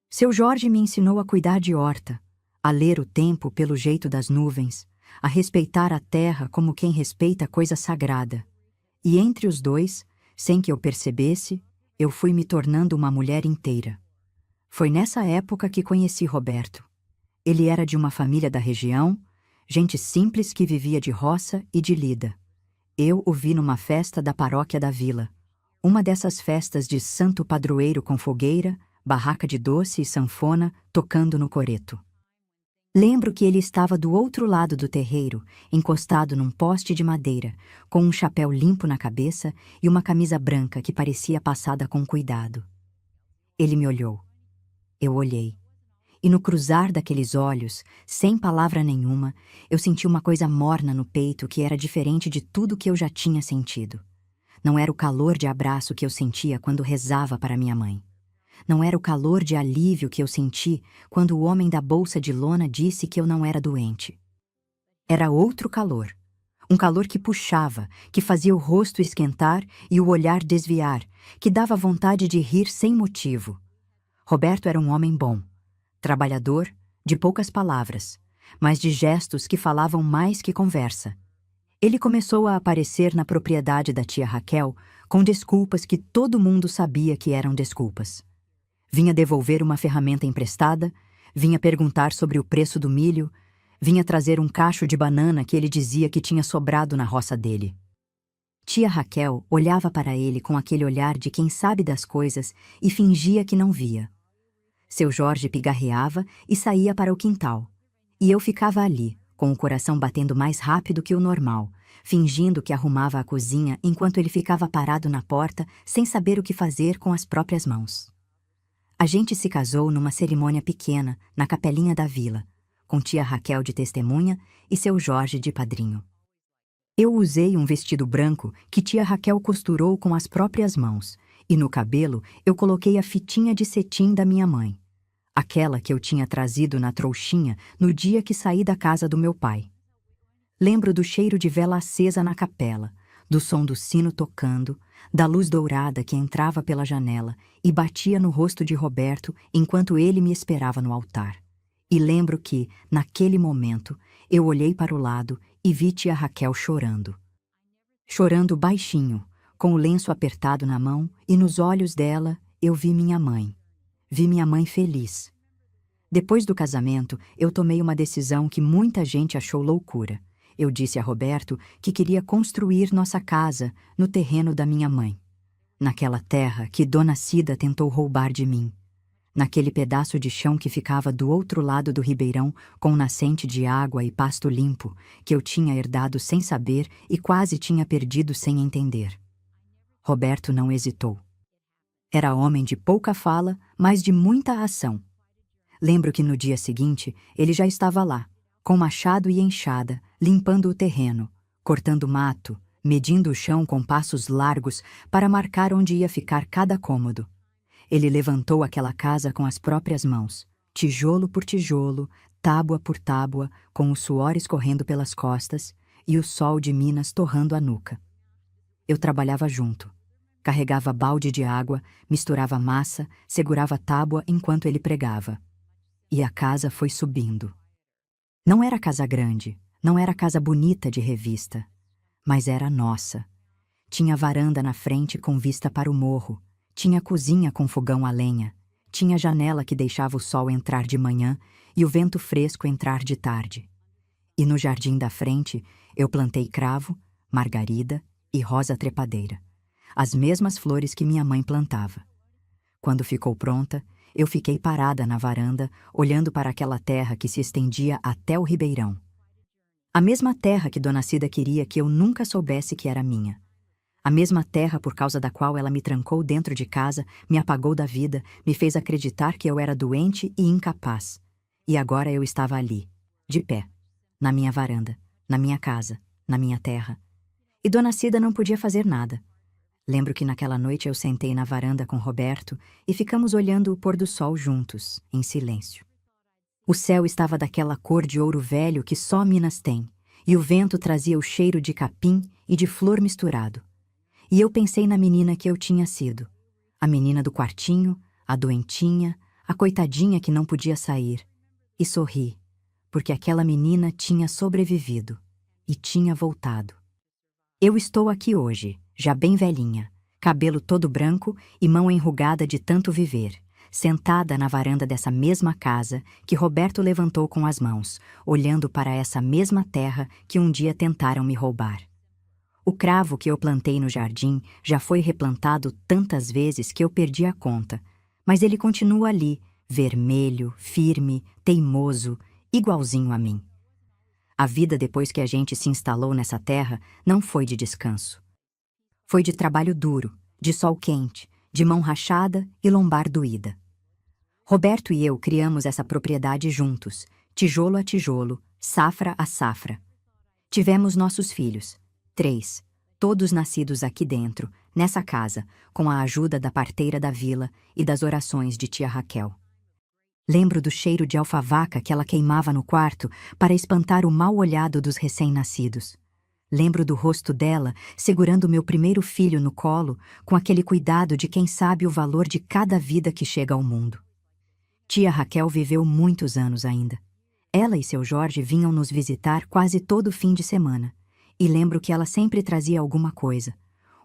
Seu Jorge me ensinou a cuidar de horta, a ler o tempo pelo jeito das nuvens, a respeitar a terra como quem respeita coisa sagrada. E entre os dois, sem que eu percebesse, eu fui me tornando uma mulher inteira. Foi nessa época que conheci Roberto. Ele era de uma família da região, gente simples que vivia de roça e de lida. Eu o vi numa festa da paróquia da vila. Uma dessas festas de santo padroeiro com fogueira, barraca de doce e sanfona tocando no coreto. Lembro que ele estava do outro lado do terreiro, encostado num poste de madeira, com um chapéu limpo na cabeça e uma camisa branca que parecia passada com cuidado. Ele me olhou. Eu olhei. E no cruzar daqueles olhos, sem palavra nenhuma, eu senti uma coisa morna no peito que era diferente de tudo que eu já tinha sentido. Não era o calor de abraço que eu sentia quando rezava para minha mãe. Não era o calor de alívio que eu senti quando o homem da bolsa de lona disse que eu não era doente. Era outro calor. Um calor que puxava, que fazia o rosto esquentar e o olhar desviar, que dava vontade de rir sem motivo. Roberto era um homem bom, trabalhador, de poucas palavras, mas de gestos que falavam mais que conversa. Ele começou a aparecer na propriedade da tia Raquel com desculpas que todo mundo sabia que eram desculpas. Vinha devolver uma ferramenta emprestada, vinha perguntar sobre o preço do milho, vinha trazer um cacho de banana que ele dizia que tinha sobrado na roça dele. Tia Raquel olhava para ele com aquele olhar de quem sabe das coisas e fingia que não via. Seu Jorge pigarreava e saía para o quintal. E eu ficava ali, com o coração batendo mais rápido que o normal, fingindo que arrumava a cozinha enquanto ele ficava parado na porta sem saber o que fazer com as próprias mãos. A gente se casou numa cerimônia pequena, na capelinha da vila, com tia Raquel de testemunha e seu Jorge de padrinho. Eu usei um vestido branco que tia Raquel costurou com as próprias mãos, e no cabelo eu coloquei a fitinha de cetim da minha mãe, aquela que eu tinha trazido na trouxinha no dia que saí da casa do meu pai. Lembro do cheiro de vela acesa na capela, do som do sino tocando, da luz dourada que entrava pela janela e batia no rosto de Roberto enquanto ele me esperava no altar. E lembro que, naquele momento, eu olhei para o lado e vi tia Raquel chorando. Chorando baixinho, com o lenço apertado na mão, e nos olhos dela eu vi minha mãe. Vi minha mãe feliz. Depois do casamento, eu tomei uma decisão que muita gente achou loucura. Eu disse a Roberto que queria construir nossa casa no terreno da minha mãe, naquela terra que Dona Cida tentou roubar de mim, naquele pedaço de chão que ficava do outro lado do ribeirão com nascente de água e pasto limpo que eu tinha herdado sem saber e quase tinha perdido sem entender. Roberto não hesitou. Era homem de pouca fala, mas de muita ação. Lembro que no dia seguinte ele já estava lá, com machado e enxada, limpando o terreno, cortando mato, medindo o chão com passos largos para marcar onde ia ficar cada cômodo. Ele levantou aquela casa com as próprias mãos, tijolo por tijolo, tábua por tábua, com o suor escorrendo pelas costas e o sol de Minas torrando a nuca. Eu trabalhava junto. Carregava balde de água, misturava massa, segurava tábua enquanto ele pregava. E a casa foi subindo. Não era casa grande, não era casa bonita de revista, mas era nossa. Tinha varanda na frente com vista para o morro, tinha cozinha com fogão a lenha, tinha janela que deixava o sol entrar de manhã e o vento fresco entrar de tarde. E no jardim da frente eu plantei cravo, margarida e rosa trepadeira, as mesmas flores que minha mãe plantava. Quando ficou pronta, eu fiquei parada na varanda, olhando para aquela terra que se estendia até o ribeirão. A mesma terra que Dona Cida queria que eu nunca soubesse que era minha. A mesma terra por causa da qual ela me trancou dentro de casa, me apagou da vida, me fez acreditar que eu era doente e incapaz. E agora eu estava ali, de pé, na minha varanda, na minha casa, na minha terra. E Dona Cida não podia fazer nada. Lembro que naquela noite eu sentei na varanda com Roberto e ficamos olhando o pôr do sol juntos, em silêncio. O céu estava daquela cor de ouro velho que só Minas tem, e o vento trazia o cheiro de capim e de flor misturado. E eu pensei na menina que eu tinha sido, a menina do quartinho, a doentinha, a coitadinha que não podia sair, e sorri, porque aquela menina tinha sobrevivido e tinha voltado. Eu estou aqui hoje, já bem velhinha, cabelo todo branco e mão enrugada de tanto viver, sentada na varanda dessa mesma casa que Roberto levantou com as mãos, olhando para essa mesma terra que um dia tentaram me roubar. O cravo que eu plantei no jardim já foi replantado tantas vezes que eu perdi a conta, mas ele continua ali, vermelho, firme, teimoso, igualzinho a mim. A vida depois que a gente se instalou nessa terra não foi de descanso. Foi de trabalho duro, de sol quente, de mão rachada e lombar doída. Roberto e eu criamos essa propriedade juntos, tijolo a tijolo, safra a safra. Tivemos nossos filhos, 3, todos nascidos aqui dentro, nessa casa, com a ajuda da parteira da vila e das orações de tia Raquel. Lembro do cheiro de alfavaca que ela queimava no quarto para espantar o mau olhado dos recém-nascidos. Lembro do rosto dela segurando meu primeiro filho no colo, com aquele cuidado de quem sabe o valor de cada vida que chega ao mundo. Tia Raquel viveu muitos anos ainda. Ela e seu Jorge vinham nos visitar quase todo fim de semana, e lembro que ela sempre trazia alguma coisa.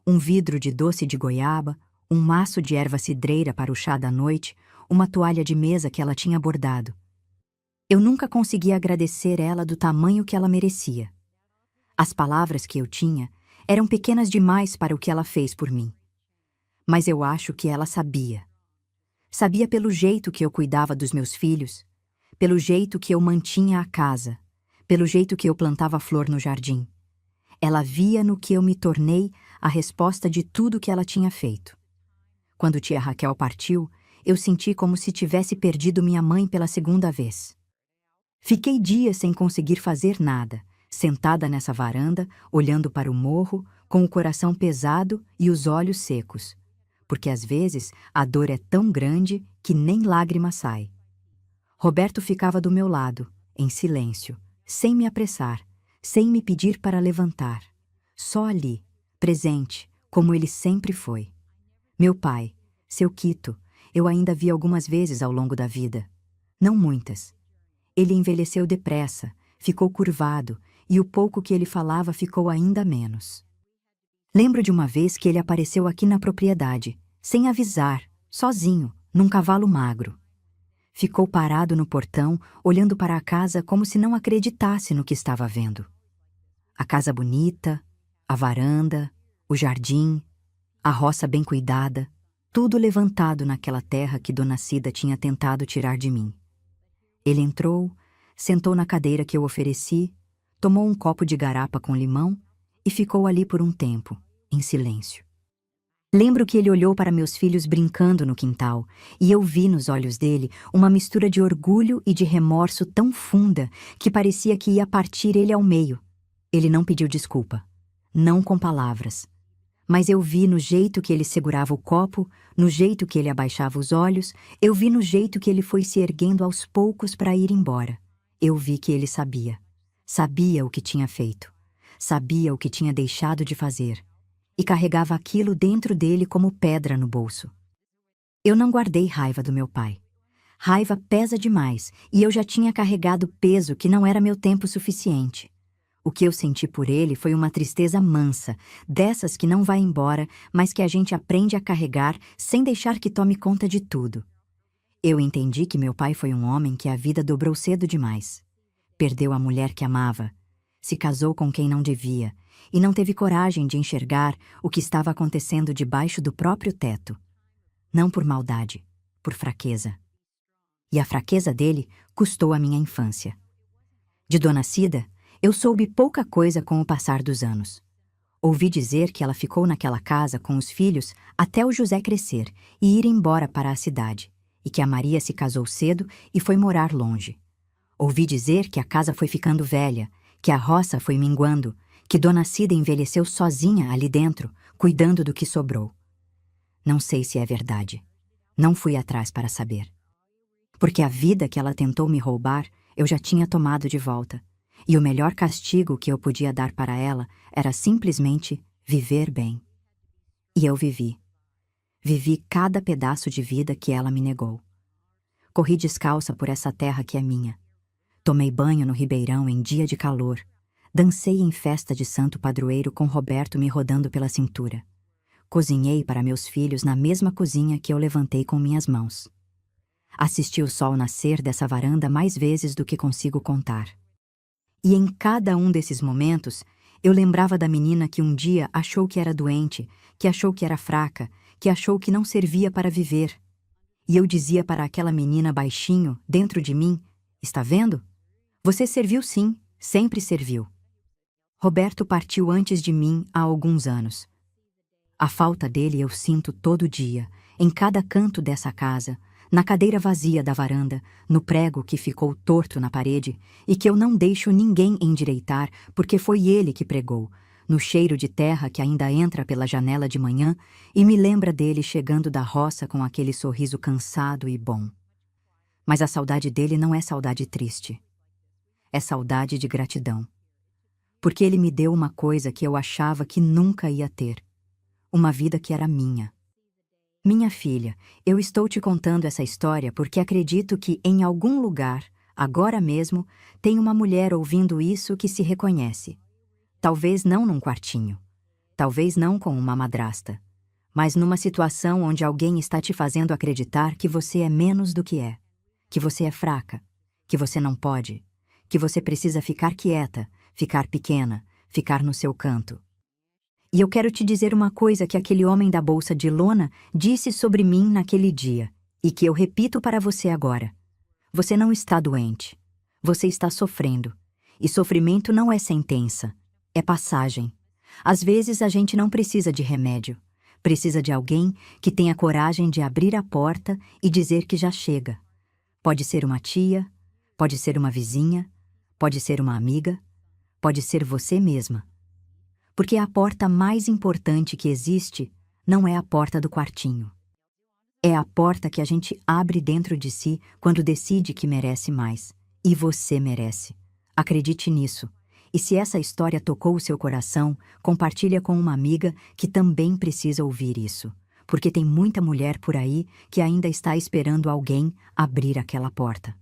Um vidro de doce de goiaba, um maço de erva cidreira para o chá da noite, uma toalha de mesa que ela tinha bordado. Eu nunca conseguia agradecer ela do tamanho que ela merecia. As palavras que eu tinha eram pequenas demais para o que ela fez por mim. Mas eu acho que ela sabia. Sabia pelo jeito que eu cuidava dos meus filhos, pelo jeito que eu mantinha a casa, pelo jeito que eu plantava flor no jardim. Ela via no que eu me tornei a resposta de tudo que ela tinha feito. Quando tia Raquel partiu, eu senti como se tivesse perdido minha mãe pela segunda vez. Fiquei dias sem conseguir fazer nada, sentada nessa varanda, olhando para o morro, com o coração pesado e os olhos secos, porque às vezes a dor é tão grande que nem lágrima sai. Roberto ficava do meu lado, em silêncio, sem me apressar, sem me pedir para levantar. Só ali, presente, como ele sempre foi. Meu pai, seu Quito, eu ainda vi algumas vezes ao longo da vida. Não muitas. Ele envelheceu depressa, ficou curvado, e o pouco que ele falava ficou ainda menos. Lembro de uma vez que ele apareceu aqui na propriedade, sem avisar, sozinho, num cavalo magro. Ficou parado no portão, olhando para a casa como se não acreditasse no que estava vendo. A casa bonita, a varanda, o jardim, a roça bem cuidada, tudo levantado naquela terra que Dona Cida tinha tentado tirar de mim. Ele entrou, sentou na cadeira que eu ofereci, tomou um copo de garapa com limão e ficou ali por um tempo, em silêncio. Lembro que ele olhou para meus filhos brincando no quintal, e eu vi nos olhos dele uma mistura de orgulho e de remorso tão funda que parecia que ia partir ele ao meio. Ele não pediu desculpa, não com palavras. Mas eu vi no jeito que ele segurava o copo, no jeito que ele abaixava os olhos, eu vi no jeito que ele foi se erguendo aos poucos para ir embora. Eu vi que ele sabia. Sabia o que tinha feito. Sabia o que tinha deixado de fazer. E carregava aquilo dentro dele como pedra no bolso. Eu não guardei raiva do meu pai. Raiva pesa demais, e eu já tinha carregado peso que não era meu tempo suficiente. O que eu senti por ele foi uma tristeza mansa, dessas que não vai embora, mas que a gente aprende a carregar sem deixar que tome conta de tudo. Eu entendi que meu pai foi um homem que a vida dobrou cedo demais. Perdeu a mulher que amava, se casou com quem não devia, e não teve coragem de enxergar o que estava acontecendo debaixo do próprio teto. Não por maldade, por fraqueza. E a fraqueza dele custou a minha infância. De Dona Cida, eu soube pouca coisa com o passar dos anos. Ouvi dizer que ela ficou naquela casa com os filhos até o José crescer e ir embora para a cidade, e que a Maria se casou cedo e foi morar longe. Ouvi dizer que a casa foi ficando velha, que a roça foi minguando, que Dona Cida envelheceu sozinha ali dentro, cuidando do que sobrou. Não sei se é verdade. Não fui atrás para saber. Porque a vida que ela tentou me roubar, eu já tinha tomado de volta. E o melhor castigo que eu podia dar para ela era simplesmente viver bem. E eu vivi. Vivi cada pedaço de vida que ela me negou. Corri descalça por essa terra que é minha. Tomei banho no ribeirão em dia de calor. Dancei em festa de santo padroeiro com Roberto me rodando pela cintura. Cozinhei para meus filhos na mesma cozinha que eu levantei com minhas mãos. Assisti o sol nascer dessa varanda mais vezes do que consigo contar. E em cada um desses momentos, eu lembrava da menina que um dia achou que era doente, que achou que era fraca, que achou que não servia para viver. E eu dizia para aquela menina baixinho, dentro de mim, "Está vendo? Você serviu sim, sempre serviu." Roberto partiu antes de mim há alguns anos. A falta dele eu sinto todo dia, em cada canto dessa casa, na cadeira vazia da varanda, no prego que ficou torto na parede e que eu não deixo ninguém endireitar porque foi ele que pregou, no cheiro de terra que ainda entra pela janela de manhã e me lembra dele chegando da roça com aquele sorriso cansado e bom. Mas a saudade dele não é saudade triste. É saudade de gratidão. Porque ele me deu uma coisa que eu achava que nunca ia ter. Uma vida que era minha. Minha filha, eu estou te contando essa história porque acredito que em algum lugar, agora mesmo, tem uma mulher ouvindo isso que se reconhece. Talvez não num quartinho. Talvez não com uma madrasta. Mas numa situação onde alguém está te fazendo acreditar que você é menos do que é. Que você é fraca. Que você não pode. Que você precisa ficar quieta, ficar pequena, ficar no seu canto. E eu quero te dizer uma coisa que aquele homem da bolsa de lona disse sobre mim naquele dia, e que eu repito para você agora. Você não está doente. Você está sofrendo. E sofrimento não é sentença. É passagem. Às vezes a gente não precisa de remédio. Precisa de alguém que tenha coragem de abrir a porta e dizer que já chega. Pode ser uma tia, pode ser uma vizinha, pode ser uma amiga, pode ser você mesma. Porque a porta mais importante que existe não é a porta do quartinho. É a porta que a gente abre dentro de si quando decide que merece mais. E você merece. Acredite nisso. E se essa história tocou o seu coração, compartilha com uma amiga que também precisa ouvir isso. Porque tem muita mulher por aí que ainda está esperando alguém abrir aquela porta.